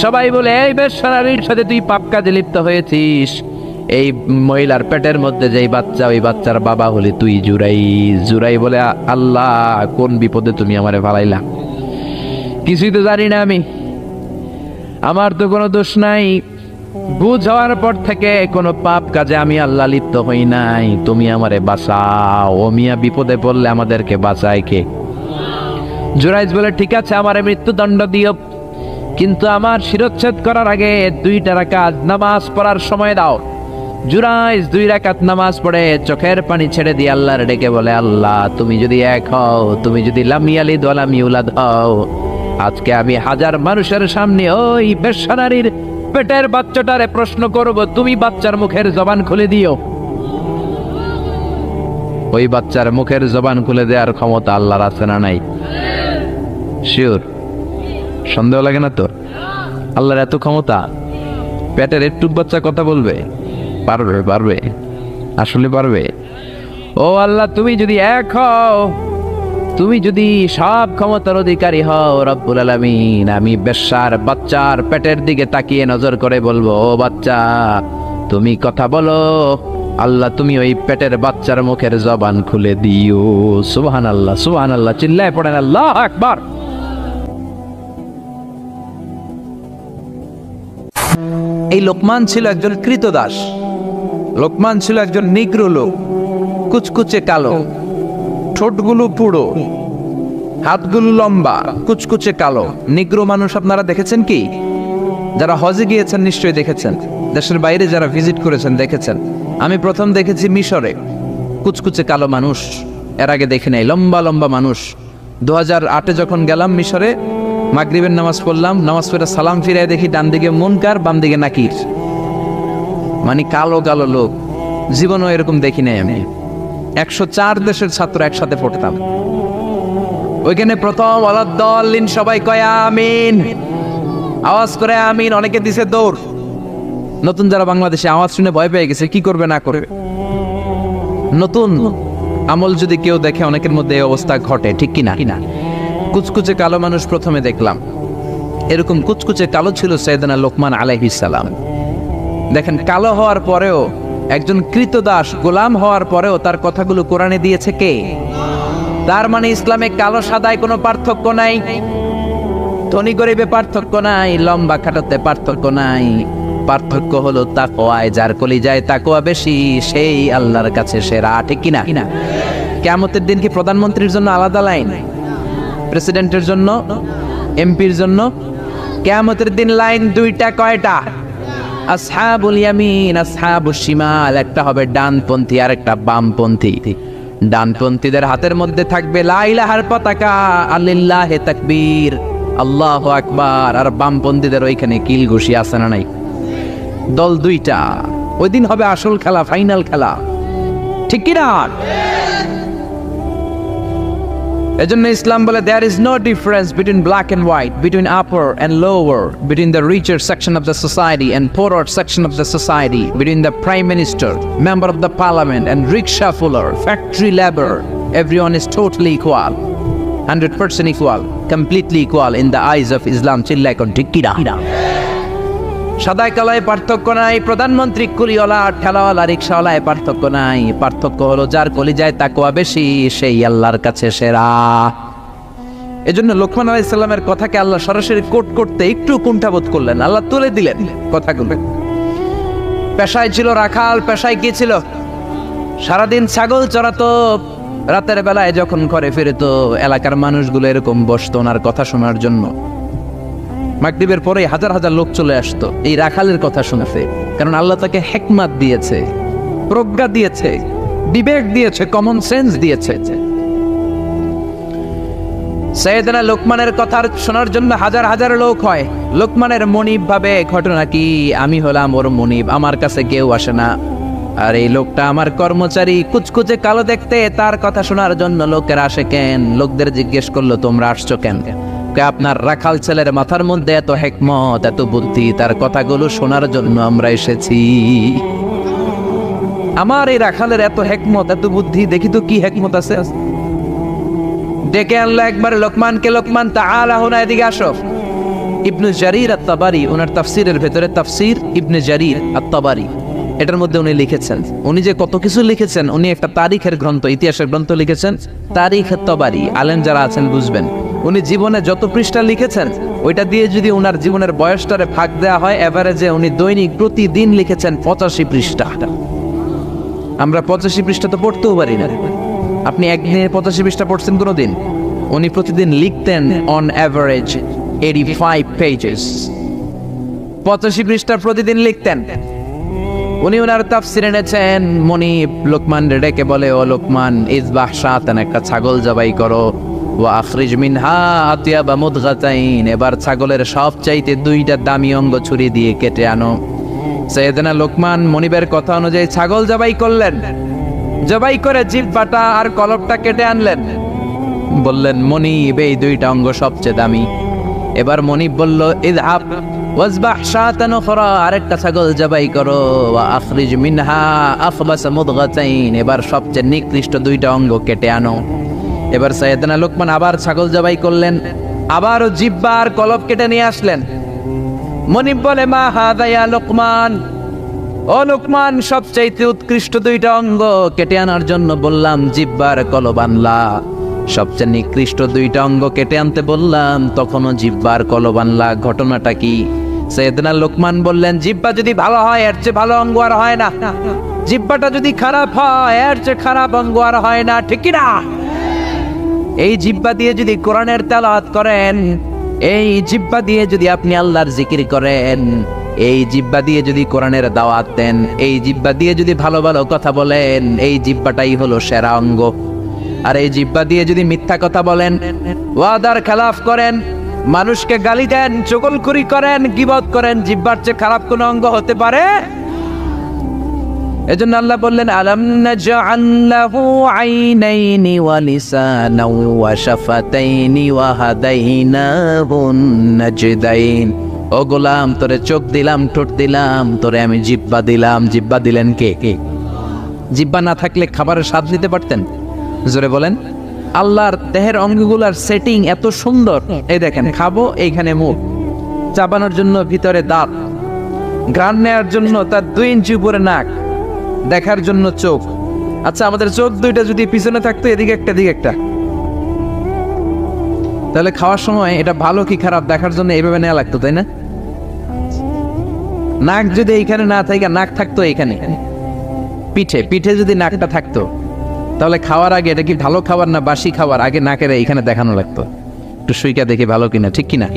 সবাই বলে, এই বেশ্যার সাথে তুই পাপ কাজে লিপ্ত হয়েছিস, এই মহিলার পেটের মধ্যে যেই বাচ্চা, ওই বাচ্চার বাবা হলি তুই জুরাই। জুরাই বলে, আল্লাহ কোন বিপদে তুমি আমারে ফালাইলা, কিছুই তো জানি না আমি, আমার তো কোনো দোষ নাই, বুঝ হওয়ার পর থেকে কোনো পাপ কাজে আমি আল্লাহ লিপ্ত হই নাই, তুমি আমারে বাঁচাও। ও মিয়া, বিপদে পড়লে আমাদেরকে বাঁচায় কে? জুরাইজ বলে, ঠিক আছে আমারে মৃত্যুদণ্ড দিও, কিন্তু আমার শিরচ্ছেদ করার আগে 2 রাকাত নামাজ পড়ার সময় দাও। জুরাইজ 2 রাকাত নামাজ পড়ে চোখের পানি ছেড়ে দিয়ে আল্লাহর ডেকে বলে, আল্লাহ তুমি যদি এক হও, তুমি যদি লাম ইয়ালিদ ওয়া লাম ইউলাদ হও, আজকে আমি 1000 মানুষের সামনে ওই বেশ্যা নারীর পেটের বাচ্চাটারে প্রশ্ন করব, তুমি বাচ্চার মুখের জবান খুলে দিও। ওই বাচ্চার মুখের জবান খুলে দেওয়ার ক্ষমতা আল্লাহর আছে না নাই? শিওর? সন্দেহ লাগে না তো? আল্লাহর এত ক্ষমতা, পেটের একটু বাচ্চা কথা বলবে? পারবে, পারবে, আসলে পারবে। ও আল্লাহ, তুমি যদি এক হও, তুমি যদি সব ক্ষমতার অধিকারী হও রব্বুল আলামিন, আমি বেশ্যার বাচ্চার পেটের দিকে তাকিয়ে নজর করে বলবো, ও বাচ্চা তুমি কথা বলো। আল্লাহ তুমি ওই পেটের বাচ্চার মুখের জবান খুলে দিও। সুবহানাল্লাহ, সুবহানাল্লাহ, চিল্লায় পড়েন আল্লাহু আকবার। এই লোকমান ছিল একজন কৃতদাস। লোকমান ছিল একজন নিগ্র লোক, কুচকুচে কালো, ঠোঁটগুলো পুরো, হাতগুলো লম্বা, কুচকুচে কালো। নিগ্র মানুষ আপনারা দেখেছেন কি? যারা হজে গিয়েছেন নিশ্চয়ই দেখেছেন, দেশের বাইরে যারা ভিজিট করেছেন দেখেছেন। আমি প্রথম দেখেছি মিশরে কুচকুচে কালো মানুষ, এর আগে দেখি নাই। লম্বা লম্বা মানুষ। 2008-এ যখন গেলাম মিশরে, মাগরিবের নামাজ পড়লাম, নামাজ পড়ে সালাম ফিরায় দেখি ডান দিকে মুনকার, বাম দিকে নাকির, মানে কালো কালো লোক। জীবনও এরকম দেখি নাই আমি। 104 দেশের ছাত্র একসাথে পড়তাম ওইখানে। প্রথম ওয়ালাদ্দাল্লিন সবাই কয় আমিন, আওয়াজ করে আমিন, অনেকে দিছে দৌড়। নতুন যারা বাংলাদেশে আওয়াজ শুনে ভয় পেয়ে গেছে, কি করবে না করবে। নতুন আমল যদি কেউ দেখে, অনেকের মধ্যে এই অবস্থা ঘটে, ঠিক কিনা? কুচকুচে কালো মানুষ প্রথমে দেখলাম। এরকম কুচকুচে কালো ছিল সাইয়েদনা লোকমান আলাইহিস সালাম। দেখেন, কালো হওয়ার পরেও, একজন কৃতদাস গোলাম হওয়ার পরেও তার কথাগুলো কোরআনে দিয়েছে কে? তার মানে ইসলামে কালো সাদায় কোনো পার্থক্য নাই, ধনী গরিবে পার্থক্য নাই, লম্বা খাটোতে পার্থক্য নাই। পার্থক্য হলো তাকওয়ায়। যার কলিজায় তাকওয়া বেশি, সেই আল্লাহর কাছে সেরা, ঠিক কিনা? কিয়ামতের দিন কি প্রধানমন্ত্রীর জন্য আলাদা লাইন, প্রেসিডেন্টের জন্য, এমপির জন্য? কিয়ামতের দিন লাইন 2টা। কয়টা? আসহাবুল ইয়ামিন, আসহাবুশ শিমাল। একটা হবে ডানপন্থী আর একটা বামপন্থী। ডানপন্থীদের হাতের মধ্যে থাকবে লা ইলাহার পতাকা, আল্লিল্লাহে তাকবীর, আল্লাহু আকবার। আর বামপন্থীদের ওইখানে কিল ঘুষি আছে না নাই? দল 2টা। ওই দিন হবে আসল খেলা, ফাইনাল খেলা, ঠিক কি না? এজন্য ইসলাম বলে there is no difference between black and white, between upper and lower, between the richer section of the society and poorer section of the society, between the prime minister, member of the parliament and rickshaw puller, factory labor. Everyone is totally equal, 100% equal, completely equal in the eyes of Islam. চিল্লায় কোন ঠিক কি না? সাদায় কালায় পার্থক্য নাই, প্রধানমন্ত্রী কুলিওয়ালা ঠেলাওয়ালা রিক্সাওয়ালায় পার্থক্য নাই। পার্থক্য হলো যার কলিজায় তাকওয়া বেশি, সেই আল্লাহর কাছে সেরা। এজন্য লোকমান আলাইহিস সালামের কথাকে আল্লাহ সরাসরি কোট করতে একটু কুণ্ঠাবোধ করলেন, আল্লাহ তুলে দিলেন কথাগুলো। পেশায় ছিল রাখাল, পেশায় কি ছিল? সারাদিন ছাগল চড়াতো, রাতের বেলায় যখন ঘরে ফিরতো এলাকার মানুষগুলো এরকম বসতো ওনার কথা শোনার জন্য। মাগরিবের পরে হাজার হাজার লোক চলে আসতো এই রাখালের কথা শুনতে, কারণ আল্লাহ তাকে হিকমত দিয়েছে, প্রজ্ঞা দিয়েছে, বিবেক দিয়েছে, কমন সেন্স দিয়েছে। সাইয়েদনা লোকমানের কথা শোনার জন্য হাজার হাজার লোক হয়। লোকমানের মনিব ভাবে, ঘটনা কি, আমি হলাম ওর মনিব, আমার কাছে কেউ আসে না। আর এই লোকটা আমার কর্মচারী, কুচকুচে কালো দেখতে, তার কথা শোনার জন্য লোকেরা আসে কেন? লোকদের জিজ্ঞেস করলো তোমরা আসছো কেন? আপনার রাখাল ছেলের মাথার মধ্যে এত হিকমত, এত বুদ্ধি, তার কথাগুলো শোনার জন্য আমরা এসেছি। আমার এই রাখালের এত হিকমত, এত বুদ্ধি, দেখি তো কি হিকমত আছে। ডেকে আনলো একবার লোকমানকে, লোকমান তাআলা হুনা, এদিকে আসো। ইবনে জারীর আত-তাবারি ওনার তাফসীরের ভেতরে, তাফসীর ইবনে জারীর আত-তাবারি, এটার মধ্যে উনি লিখেছেন। উনি যে কত কিছু লিখেছেন, উনি একটা তারিখের গ্রন্থ, ইতিহাসের গ্রন্থ লিখেছেন, তারিখ তবারি। আলেম যারা আছেন বুঝবেন, উনি জীবনে যত পৃষ্ঠা লিখেছেন ওইটা দিয়ে যদি উনার জীবনের বয়সটারে ভাগ দেওয়া হয়, এভারেজে উনি দৈনিক প্রতিদিন লিখেছেন 85 পৃষ্ঠা। আমরা 85 পৃষ্ঠা তো পড়তেও পারি না। আপনি একদিনে 85 পৃষ্ঠা পড়ছেন কোনোদিন? উনি প্রতিদিন লিখতেন অন অ্যাভারেজ 85 পেজেস। 85 পৃষ্ঠা প্রতিদিন লিখতেন। উনি ওনার তাফসির এনেছেন। মনিব লোকমান ডেকে বলে, ও লোকমান, ইজবাহ শাতান, একটা ছাগল জবাই করো, ওয়া আখরিজ মিনহা আতিয়াবা মুদগাতাইন, এবার ছাগলের সবচাইতে 2টা দামি অঙ্গ ছুরি দিয়ে কেটে আনো। সাইয়েদনা লোকমান মনিবের কথা অনুযায়ী ছাগল জবাই করলেন। জবাই করে জিহ্বাটা আর কলবটা কেটে আনলেন। বললেন, মনিব, এই 2টা অঙ্গ সবচেয়ে দামি। এবার মনিব বলল, ইযহাব ওয়াজবাহ শাতান উখরা, আরেকটা ছাগল জবাই করো, ওয়া আখরিজ মিনহা আখবাস মুদগাতাইন, এবার সবচেয়ে নিকৃষ্ট 2টা অঙ্গ কেটে আনো। এবার সাইয়েদনা লোকমান আবার ছাগল জবাই করলেন, আবারও জিহ্বা আর কলব কেটে নিয়ে আসলেন। মনিব বলে, মা হাদা ইয়া লোকমান, ও লোকমান, সবচাইতে উৎকৃষ্ট 2টা অঙ্গ কেটে আনার জন্য বললাম, জিহ্বার কলব আনলা। সবচেয়ে নিকৃষ্ট 2টা অঙ্গ কেটে আনতে বললাম, তখনও জিহ্বার কলব আনলা, ঘটনাটা কি? সাইয়েদনা লোকমান বললেন, জিহ্বা যদি ভালো হয় এর চেয়ে ভালো অঙ্গ আর হয় না। জিহ্বাটা যদি খারাপ হয় এর চেয়ে খারাপ অঙ্গ আর হয় না, ঠিক কি না? এই জিহ্বা দিয়ে যদি কোরআনের তেলাওয়াত করেন, এই জিহ্বা দিয়ে যদি আপনি আল্লাহর জিকির করেন, এই জিহ্বা দিয়ে যদি কোরআনের দাওয়াত দেন, এই জিহ্বা দিয়ে যদি ভালো ভালো কথা বলেন, এই জিহ্বাটাই হলো সেরা অঙ্গ। আর এই জিহ্বা দিয়ে যদি মিথ্যা কথা বলেন, ওয়াদার খেলাফ করেন, মানুষকে গালি দেন, চগলখুরি করেন, গীবত করেন, জিহ্বার চেয়ে খারাপ কোন অঙ্গ হতে পারে? এজন্য আল্লাহ বললেন, আলাম নাজআল লাহু আইনাইনি ওয়া লিসানাও ওয়া শাফাতাইনি ওয়া হাদাইনাহু নাজদাইন। ও গোলাম, তোরে চোখ দিলাম, ঠোঁট দিলাম, তোরে আমি জিহ্বা দিলাম। জিহ্বা দিলেন কে? জিহ্বা না থাকলে খাবারের স্বাদ নিতে পারতেন? জোরে বলেন। আল্লাহর দেহের অঙ্গগুলোর সেটিং এত সুন্দর। এই দেখেন, খাবো, এইখানে মুখ, চাবানোর জন্য ভিতরে দাঁত, ঘ্রাণ নেওয়ার জন্য তার 2 ইঞ্চি উপরে নাক, দেখার জন্য চোখ। আচ্ছা, আমাদের চোখ 2টা যদি পিছনে থাকতো, এদিকে একটা এদিকে একটা, তাহলে খাওয়ার সময় এটা ভালো কি খারাপ দেখার জন্য এইভাবে নেওয়া লাগতো, তাই না? নাক যদি এইখানে না থাকে, নাক থাকতো এইখানে, পিঠে যদি নাকটা থাকতো, তাহলে খাওয়ার আগে এটা কি ভালো খাবার না বাসি খাবার, আগে নাকের এইখানে দেখানো লাগতো, একটু সুইকা দেখে ভালো কিনা, ঠিক কিনা?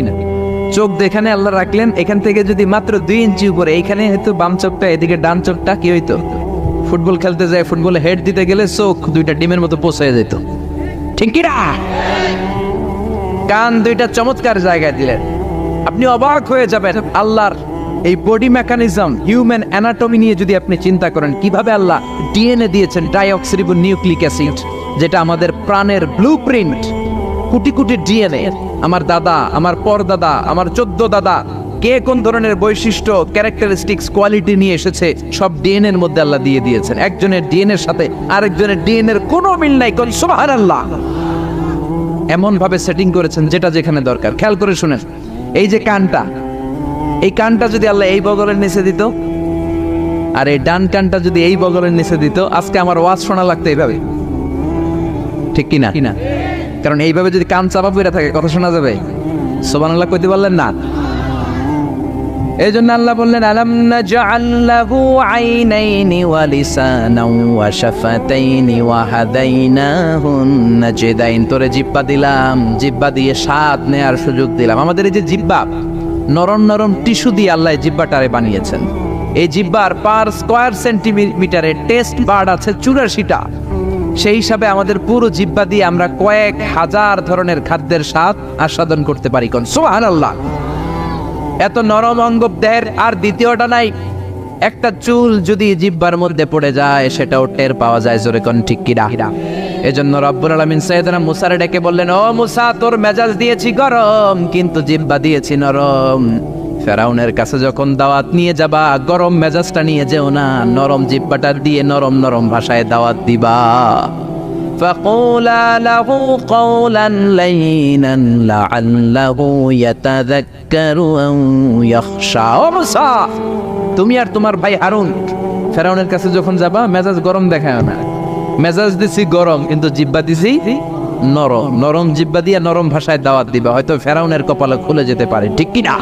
চোখ যেখানে আল্লাহ রাখলেন, এখান থেকে যদি মাত্র 2 ইঞ্চি উপরে, এইখানে হয়তো বাম চোখটা, এদিকে ডান চোখটা, কি হইতো? ফুটবল খেলতে যায়, ফুটবলে হেড দিতে গেলে চোখ 2টা ডিমের মতো পৌঁছে যেত, ঠিক কিনা? কান 2টা চমৎকার জায়গায় দিলেন, আপনি অবাক হয়ে যাবেন। আল্লাহর এই বডি মেকানিজম, হিউম্যান অ্যানাটমি নিয়ে যদি আপনি চিন্তা করেন, কিভাবে আল্লাহ ডিএনএ দিয়েছেন, ডাইঅক্সিরিবো নিউক্লিক অ্যাসিড, যেটা আমাদের প্রাণের ব্লুপ্রিন্ট। কোটি কোটি ডিএনএ, আমার দাদা, আমার পরদাদা, আমার 14 দাদা, কে কোন ধরনের বৈশিষ্ট্য, ক্যারেক্টারিস্টিক্স, কোয়ালিটি নিয়ে এসেছে, সব ডিএনএ এর মধ্যে আল্লাহ দিয়ে দিয়েছেন। একজনের ডিএনএ এর সাথে আরেকজনের ডিএনএ এর কোনো মিল নাই, কোন সুবহানাল্লাহ। এমন ভাবে সেটিং করেছেন যেটা যেখানে দরকার। খেয়াল করে শুনেন, এই যে কানটা, এই কানটা যদি আল্লাহ এই বগলের নিচে দিত, আর এই ডান কানটা যদি এই বগলের নিচে দিত, আজকে আমার ওয়াজ শোনা লাগতো এইভাবে, ঠিক কিনা? কারণ এইভাবে যদি কান চাপা পড়ে থাকে, কথা শোনা যাবে? সুবহানাল্লাহ কইতে পারলেন না? এই জন্য আল্লাহ বললেন, আলাম নাজআল লাহু আইনাইনি ওয়া লিসানাও ওয়া শাফাতাইনি ওয়া হাদাইনাহু নাজদাইন। তোরে জিহ্বা দিলাম, জিহ্বা দিয়ে স্বাদ নেয়ার সুযোগ দিলাম। আমাদের এই যে জিহ্বা, নরম নরম টিস্যু দিয়ে আল্লাহ জিহ্বাটারে বানিয়েছেন। এই জিহ্বার পার স্কয়ার সেন্টিমিটারে টেস্ট বার্ড আছে 84টা। সেই হিসাবে আমাদের পুরো জিহ্বা দিয়ে আমরা কয়েক হাজার ধরনের খাদ্যের স্বাদ আস্বাদন করতে পারি। কোন সুবহানাল্লাহ। এত নরম অঙ্গ দেহের আর দ্বিতীয়টা নাই। একটা চুল যদি জিহ্বার মধ্যে পড়ে যায়, সেটাও টের পাওয়া যায়, জোরে কোন ঠিক কি না? এজন্য রব্বুল আলামিন সাইয়েদনা মুসারে ডেকে বললেন, ও মুসা, তোর মেজাজ দিয়েছি গরম, কিন্তু জিহ্বা দিয়েছি নরম। ফেরাউনের কাছে যখন দাওয়াত নিয়ে যাবা, গরম মেজাজটা নিয়ে যেও না, নরম জিহ্বাটা দিয়ে নরম নরম ভাষায় দাওয়াত দিবা। فقولا له قولا لينا لعله يتذكر أو يخشى। ও মুসা, তুমি আর তোমার ভাই হারুন ফেরাউনের কাছে যখন যাবা মেজাজ গরম দেখায় না, মেজাজ দিছি গরম কিন্তু জিব্বা দিছি নরম, নরম জিব্বা দিয়ে নরম ভাষায় দাওয়াত দিবা, হয়তো ফেরাউনের কপালে খুলে যেতে পারে, ঠিক কি না?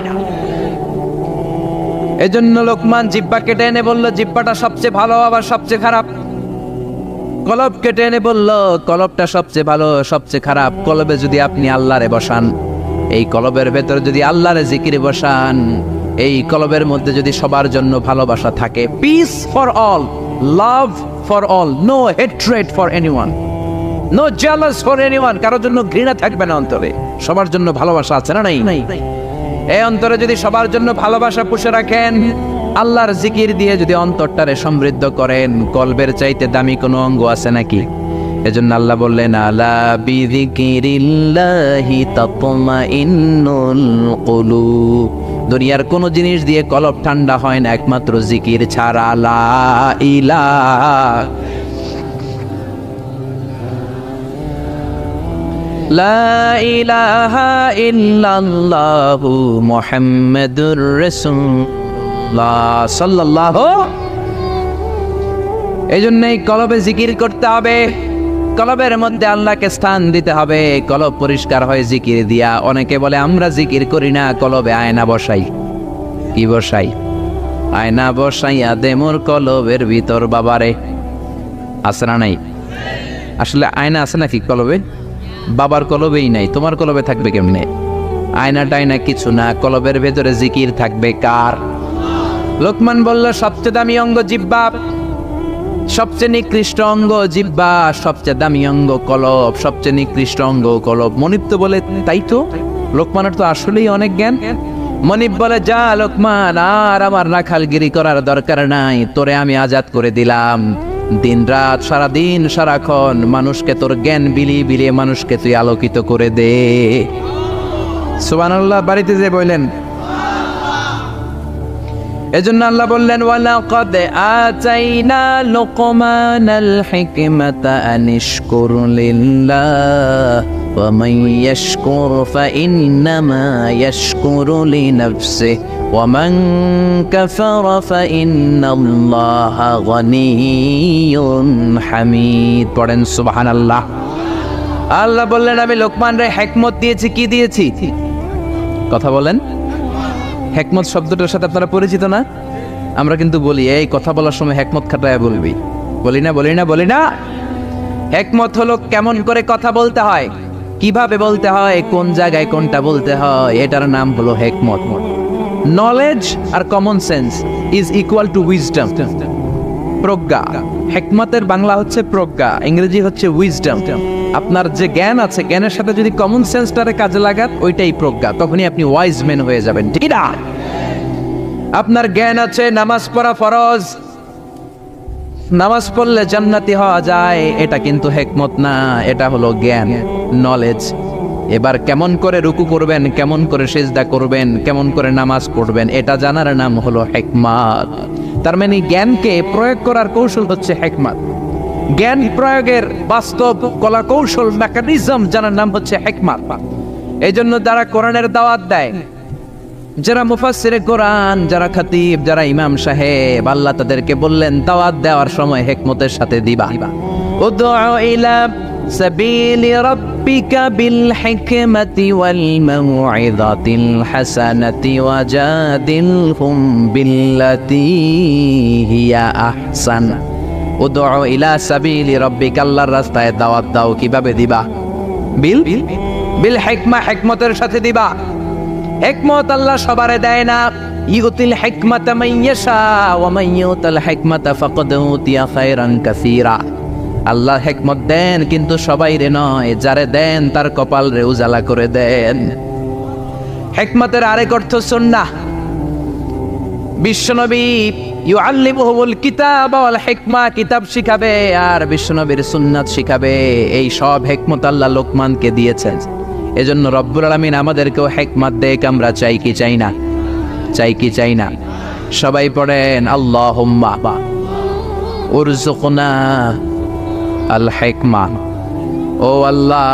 এজন্য লোকমান জিব্বা কেটে এনে বলল জিব্বাটা সবচেয়ে ভালো আবার সবচেয়ে খারাপ। কলব কেটে এনে বলল কলবটা সবচেয়ে ভালো সবচেয়ে খারাপ। কলবে যদি আপনি আল্লাহরে বসান, এই কলবের ভেতরে যদি আল্লাহরে জিকিরে বসান, এই কলবের মধ্যে যদি সবার জন্য ভালোবাসা থাকে, peace for all, love for all, no hatred for anyone, no jealous for anyone, কারোর জন্য ঘৃণা থাকবে না অন্তরে, সবার জন্য ভালোবাসা আছে না নাই? এই অন্তরে যদি সবার জন্য ভালোবাসা পুষে রাখেন, আল্লাহর জিকির দিয়ে যদি অন্তরটারে সমৃদ্ধ করেন, কলবের চাইতে দামি কোনো অঙ্গ আছে নাকি? এজন্য আল্লাহ বললেন আলা বিযিকিরিল্লাহি তাতমাইন্নুল কুলুব। দুনিয়ার কোন জিনিস দিয়ে কলব ঠান্ডা হয় না একমাত্র জিকির ছাড়া। লা ইলাহা লা ইলাহা ইল্লাল্লাহু মুহাম্মাদুর রাসূলুল্লাহ সাল্লাল্লাহু। এই জন্যই কলবে জিকির করতে হবে, কলবের মধ্যে আল্লাহকে স্থান দিতে হবে। কলব পরিষ্কার হয় জিকির দিয়া। অনেকে বলে আমরা জিকির করি না, কলবে আয়না বসাই। কি বসাই? আয়না বসাইয়া দে মোর কলবের ভিতর বাবারে। আছে না নাই? আসলে আয়না আছে নাকি কলবে? বাবার কলবেই নাই, তোমার কলবে থাকবে কেমনে? আয়না টায়না কিছু না, কলবের ভেতরে জিকির থাকবে কার? লোকমান বলল সবচেয়ে দামি অঙ্গ জিহ্বা, সবচেয়ে নিকৃষ্ট অঙ্গ জিহ্বা, সবচেয়ে দামি অঙ্গ কলব, সবচেয়ে নিকৃষ্ট অঙ্গ কলব। মনিব তো বলে তাই তো, লোকমানের তো আসলেই অনেক জ্ঞান। মনিব বলে যা লোকমান, আর আমার রাখালগিরি করার দরকার নাই, তোরে আমি আজাদ করে দিলাম। দিন রাত সারাদিন সারাক্ষণ মানুষকে তোর জ্ঞান বিলিয়ে বিলিয়ে মানুষকে তুই আলোকিত করে দে। সুবহানাল্লাহ। বাড়িতে যে বললেন, এজন্য আল্লাহ বললেন ওয়ালাকাদ আতাইনা লুকমানাল হিকমাতা আনিশকুর লিল্লাহ ওয়া মান ইয়াশকুর ফাইন্নামা ইয়াশকুরু লিনাফসিহি ওয়া মান কাফারা ফাইন্নাল্লাহা গনিয়্যুন হামিদ। পড়েন সুবহানাল্লাহ। আল্লাহ বললেন আমি লোকমানরে হিকমত দিয়েছি। কি দিয়েছি? কথা বলেন। হেকমত শব্দটার সাথে আপনারা পরিচিত না? আমরা কিন্তু বলি এই কথা বলার সময় হেকমত খাটায় বলবি, বলি না বলি না বলি না। হেকমত হলো কেমন করে কথা বলতে হয়, কিভাবে বলতে হয়, কোন জায়গায় কোনটা বলতে হয়, এটার নাম হলো হেকমত। নলেজ আর common sense is equal to wisdom. প্রজ্ঞা, হেকমতের বাংলা হচ্ছে প্রজ্ঞা, ইংরেজি হচ্ছে উইজডম। আপনার যে জ্ঞান আছে, জ্ঞানের সাথে যদি কমন সেন্সটারে কাজে লাগান, ওইটাই প্রজ্ঞা, তখনই আপনি ওয়াইজ ম্যান হয়ে যাবেন, ঠিক না? আপনার জ্ঞান আছে নামাজ পড়া ফরজ, নামাজ পড়লে জান্নাতি হওয়া যায়, এটা কিন্তু হেকমত না, এটা হলো জ্ঞান, নলেজ। এবার কেমন করে রুকু করবেন, কেমন করে সিজদা করবেন, কেমন করে নামাজ পড়বেন, এটা জানার নাম হলো হিকমত। তার মানে জ্ঞানকে প্রয়োগ করার কৌশল হচ্ছে হিকমত। জ্ঞান প্রয়োগের বাস্তব কলা কৌশল মেকানিজম জানার নাম হচ্ছে হিকমত। এই জন্য যারা কোরআনের দাওয়াত দেয়, যারা মুফাসসিরে কোরআন, যারা খতিব, যারা ইমাম সাহেব, আল্লাহ তাদেরকে বললেন দাওয়াত দেওয়ার সময় হিকমতের সাথে দিবা। উদউ ইলা সাবিলি রাব্বিকা বিল হিকমাতি ওয়াল মাউইযাতিল হাসানাতি ওয়াজাদিলহুম বিল্লাতী হিয়া আহসান। উদউ ইলা সাবিলি রাব্বিকা, আল্লাহর রাস্তায় দাওয়াত দাও। কিভাবে দিবা? বিল হিকমা, হিকমতের সাথে দিবা। হিকমত আল্লাহ সবারে দেয় না। ইউতিল হিকমাতা মান ইয়াশা ওয়া মান ইউতাল হিকমাতা ফাকাদ উতিয়া খায়রান কাসীরা। আল্লাহ হিকমত দেন কিন্তু সবাইরে নয়, যারে দেন তার কপাল রে উজালা করে দেন। হিকমতের আরেক অর্থ সুন্নাহ। বিশ্বনবী ইউআল্লিমুহুল কিতাব ওয়াল হিকমা, কিতাব শিখাবে আর বিশ্বনবীর সুন্নাত শিখাবে। এই সব হিকমত আল্লাহ লোকমানকে দিয়েছেন। এজন্য রব্বুল আলামিন আমাদেরকেও হিকমত দেখ, আমরা চাই কি চাই না? চাই কি চাই না? সবাই পড়েন আল্লাহুম্মা উরযুকনা আল হিকমা। ও আল্লাহ,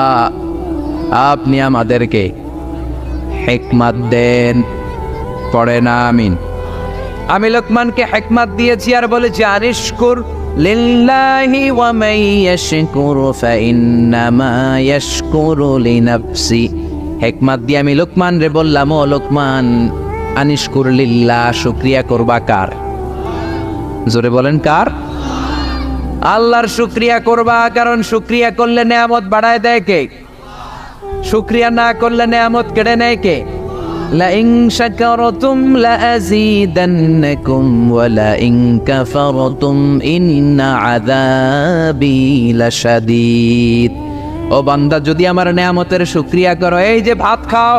আপনি আমাদেরকে হিকমত দেন। পড়েন আমিন। আমি লোকমানকে হিকমত দিয়েছি আর বলেছি আনিশকুর লিল্লাহি ওয়া মান ইয়াশকুরু ফাইন্নামা ইয়াশকুরু লিনাফসি। হিকমত দিয়ে আমি লোকমান রে বললাম, ও লোকমান, আনিশকুর লিল্লাহ, শুকরিয়া করবা কার? জোরে বলেন কার? আল্লাহর শুকরিয়া করবা, কারণ শুকরিয়া করলে নেয়ামত বাড়ায় দেয় কে? শুকরিয়া না করলে নেয়ামত কেড়ে নেয় কে? লাইন শাকারতুম লাযীদান্নাকুম ওয়া লাইন কাফারতুম ইন্না আযাবি লাশাদীদ। ও বান্দা, যদি আমার নেয়ামতের শুকরিয়া করো, এই যে ভাত খাও,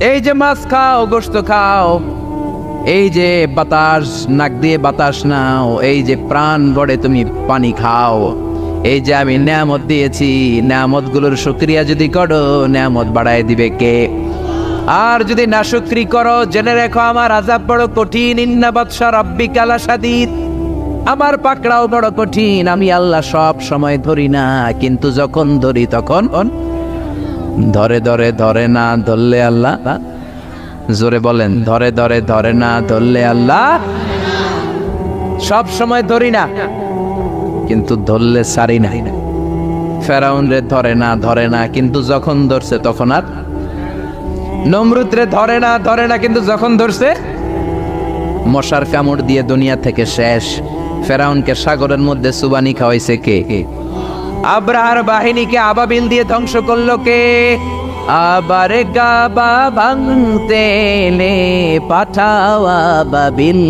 এই যে মাছ খাও, গোশত খাও, এই যে বাতাস নাক দিয়ে বাতাস নাও, এই যে প্রাণ ভরে তুমি পানি খাও, এই যে আমি নেয়ামত দিয়েছি, নেয়ামতগুলোর শুকরিয়া যদি করো, নেয়ামত বাড়ায় দিবে কে? আর যদি নাশুকরি করো, জেনে রেখো আমার আযাব বড় কঠিন। ইন্না বাতশা রাব্বিকা লাশাদীদ। আমার পাকড়াও বড় কঠিন। আমি আল্লাহ সব সময় ধরি না, কিন্তু যখন ধরি তখন ধরে ধরে ধরে না ধরলে আল্লাহ, জোরে বলেন, ধরে ধরে ধরে না ধরলে আল্লাহ। সব সময় ধরি না, কিন্তু ধরলে সারি না। ফেরাউন রে ধরে না, কিন্তু যখন ধরছে তখন আর। নমরুদ রে ধরে না, কিন্তু যখন ধরছে মশার কামড় দিয়ে দুনিয়া থেকে শেষ। ফেরাউনকে সাগরের মধ্যে সুবানি খাওয়াইছে কে? আব্রাহার বাহিনীকে আবাবিল দিয়ে ধ্বংস করলো কে? আবার কাবা ভাঙতে এলে পাঠাও আবাবিল,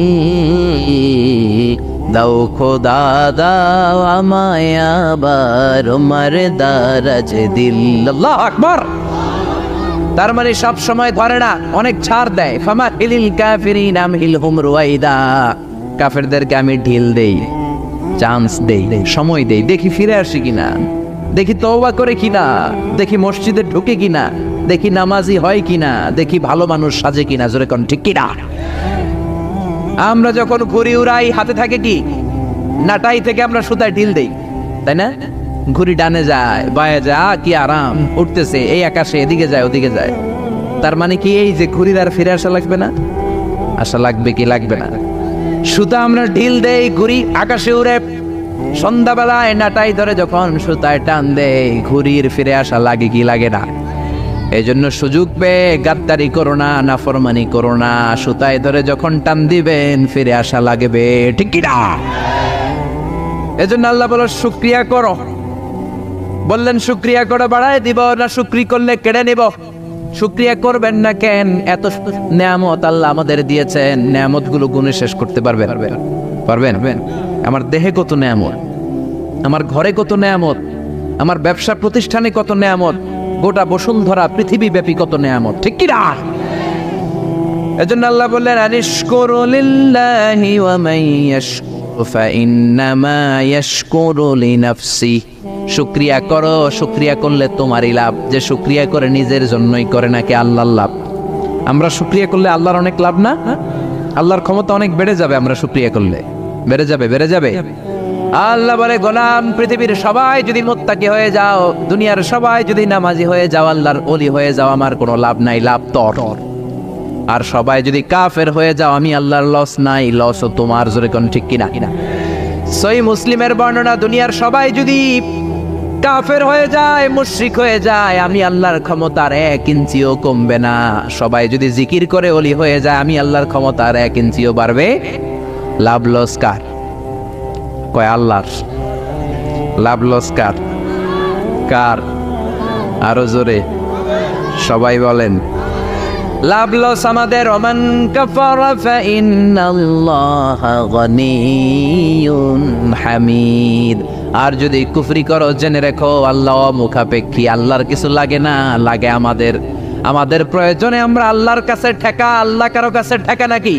দাও খোদা দাও আমায় আবার উমার দারাজ দিল। আল্লাহু আকবার। তার মানে সব সময় ধরে না, অনেক ছাড় দেয়। ফামাহিলিল কাফিরিন আমহিলহুম রুয়াইদা। কাফেরদেরকে আমি ঢিল দেই, চান্স দেই, সময় দেই, দেখি ফিরে আসে কিনা, দেখি তওবা করে কিনা, দেখি মসজিদে ঢুকে কিনা, দেখি নামাজি হয় কিনা, দেখি ভালো মানুষ সাজে কিনা। জোরে কোন ঠিক কিনা? আমরা যখন ঘুড়ি উড়াই, হাতে থাকে কি? নাটাই থেকে আমরা সুতায় ঢিল দেই, তাই না? ঘুড়ি ডানে যায়, বায়ে যায়, কি আরাম, উঠতেছে এই আকাশে, এদিকে যায় ওদিকে যায়। তার মানে কি এই যে ঘুড়ির আর ফিরে আসা লাগবে না? আসা লাগবে কি লাগবে না? সুতা আমরা ঢিল দেই, ঘুড়ি আকাশে উড়ে। সন্ধ্যাবেলায় নাটাই ধরে যখন সুতায় টান দেয়, ঘুড়ির ফিরে আসা লাগে কি লাগে না? এই জন্য সুযোগ পেয়ে গাদ্দারি করো না, নাফরমানি করো না। সুতায় ধরে যখন টান দিবেন, ফিরে আসা লাগবে, ঠিক কি না? এজন্য আল্লাহ বলো শুকরিয়া করো। বললেন শুকরিয়া করে বাড়ায় দিব, না শুকরি করলে কেড়ে নিব? শুকরিয়া করবেন না কেন? এত নেয়ামত আল্লাহ আমাদের দিয়েছেন, নেয়ামত গুলো গুণে শেষ করতে পারবেন? পারবেন? আমার দেহে কত নেয়ামত, আমার ঘরে কত নেয়ামত, আমার ব্যবসা প্রতিষ্ঠানে কত নেয়ামত, গোটা বসুন্ধরা পৃথিবী ব্যাপী কত নেয়ামত, ঠিক কি না? এজন্য আল্লাহ বললেন আনিশকুরু লিল্লাহি ওয়া মান ইয়াশকুরু ফাইন্নামা ইয়াশকুরু লিনাফসি। শুকরিয়া করো, শুকরিয়া করলে তোমারই লাভ। যে শুকরিয়া করে নিজের জন্যই করে, নাকি আল্লাহর লাভ? আমরা শুকরিয়া করলে আল্লাহর অনেক লাভ না? আল্লাহর ক্ষমতা অনেক বেড়ে যাবে আমরা শুকরিয়া করলে। বেড়ে যাবে। আল্লাহ বলে, গোলাম, পৃথিবীর সবাই যদি মুত্তাকি হয়ে যাও, দুনিয়ার সবাই যদি নামাজি হয়ে যাও, আল্লাহর ওলি হয়ে যাও, আমার কোনো লাভ নাই, লাভ তোর। আর সবাই যদি কাফের হয়ে যাও, আমি আল্লাহর লস নাই, লসও তোমার। জোরে কোন ঠিক কিনা? সহিহ মুসলিমের বর্ণনা, দুনিয়ার সবাই যদি কাফের হয়ে যায়, মুশরিক হয়ে যায়, আমি আল্লাহর ক্ষমতার 1 ইঞ্চিও কমবে না। সবাই যদি জিকির করে ওলি হয়ে যায়, আমি আল্লাহর ক্ষমতার 1 ইঞ্চিও বাড়বে। লাভ লস কার? কয় আল্লাহর। লাভ লস কার? কার? আরো জোরে সবাই বলেন। লাভ লস আমাদের। ওমান কাফারা ফাইন্নাল্লাহা গনিয়্যুন হামিদ। আর যদি কুফরি করো, জেনে রেখো আল্লাহ মুখাপেক্ষী, আল্লাহর কিছু লাগে না, লাগে আমাদের। আমাদের প্রয়োজনে আমরা আল্লাহর কাছে ঠেকা, আল্লাহ কারো কাছে ঠেকা নাকি?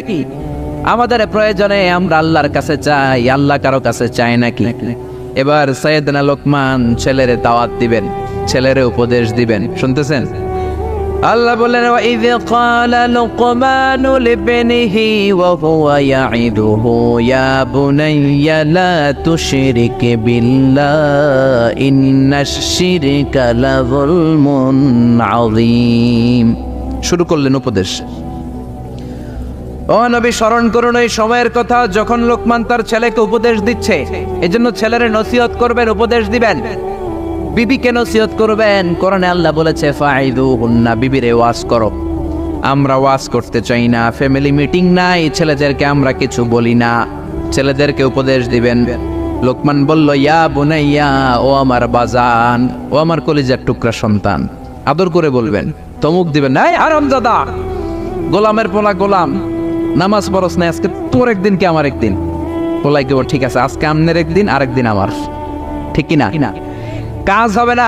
আমাদের প্রয়োজনে আমরা আল্লাহর কাছে চাই, আল্লাহ কারো কাছে চায় নাকি? এবার সাইয়েদনা লোকমান ছেলেরে দাওয়াত দিবেন, ছেলেরে উপদেশ দিবেন, শুনতেছেন? আল্লাহ বললেন, ওয়াইয ক্বালা লুকমানু লিবনিহি ওয়া হুয়া ইয়াইদুহু ইয়া বুনাইয়া লা তুশরিক বিল্লাহ ইন্নাশ শিরকা লাযুলমুন আযীম। শুরু করলেন উপদেশ। ও ও নবী, স্মরণ করুন ওই সময়ের কথা যখন লোকমান তার ছেলেকে উপদেশ দিচ্ছে। এজন্য ছেলের নসিহত করবেন, উপদেশ দিবেন, বিবিকে নসিহত করবেন। কোরআনে আল্লাহ বলেছে ফাইদুহুন্না, বিবিরে ওয়াজ করো। আমরা ওয়াজ করতে চাই না, ফ্যামিলি মিটিং নাই, ছেলেদেরকে আমরা কিছু বলি না, ছেলেদেরকে উপদেশ দিবেন। লোকমান বলল, ইয়া বুনাইয়া, ও আমার বাজান, ও আমার কলিজার টুকরা সন্তান। আদর করে বলবেন, তমুক দিবেন না, হারামজাদা, গোলামের পোলা গোলাম, নামাজ পড়স না, আজকে তোর একদিন কি আমার একদিন। পোলাই কেবল ঠিক আছে, আজকে আমনের একদিন, আরেকদিন আমার, ঠিক কিনা? কাজ হবে না।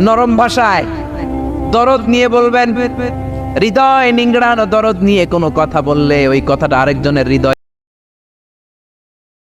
নরম ভাষায় দরদ নিয়ে বলবেন। হৃদয় নিংড়ানো দরদ নিয়ে কোনো কথা বললে ওই কথাটা আরেকজনের হৃদয়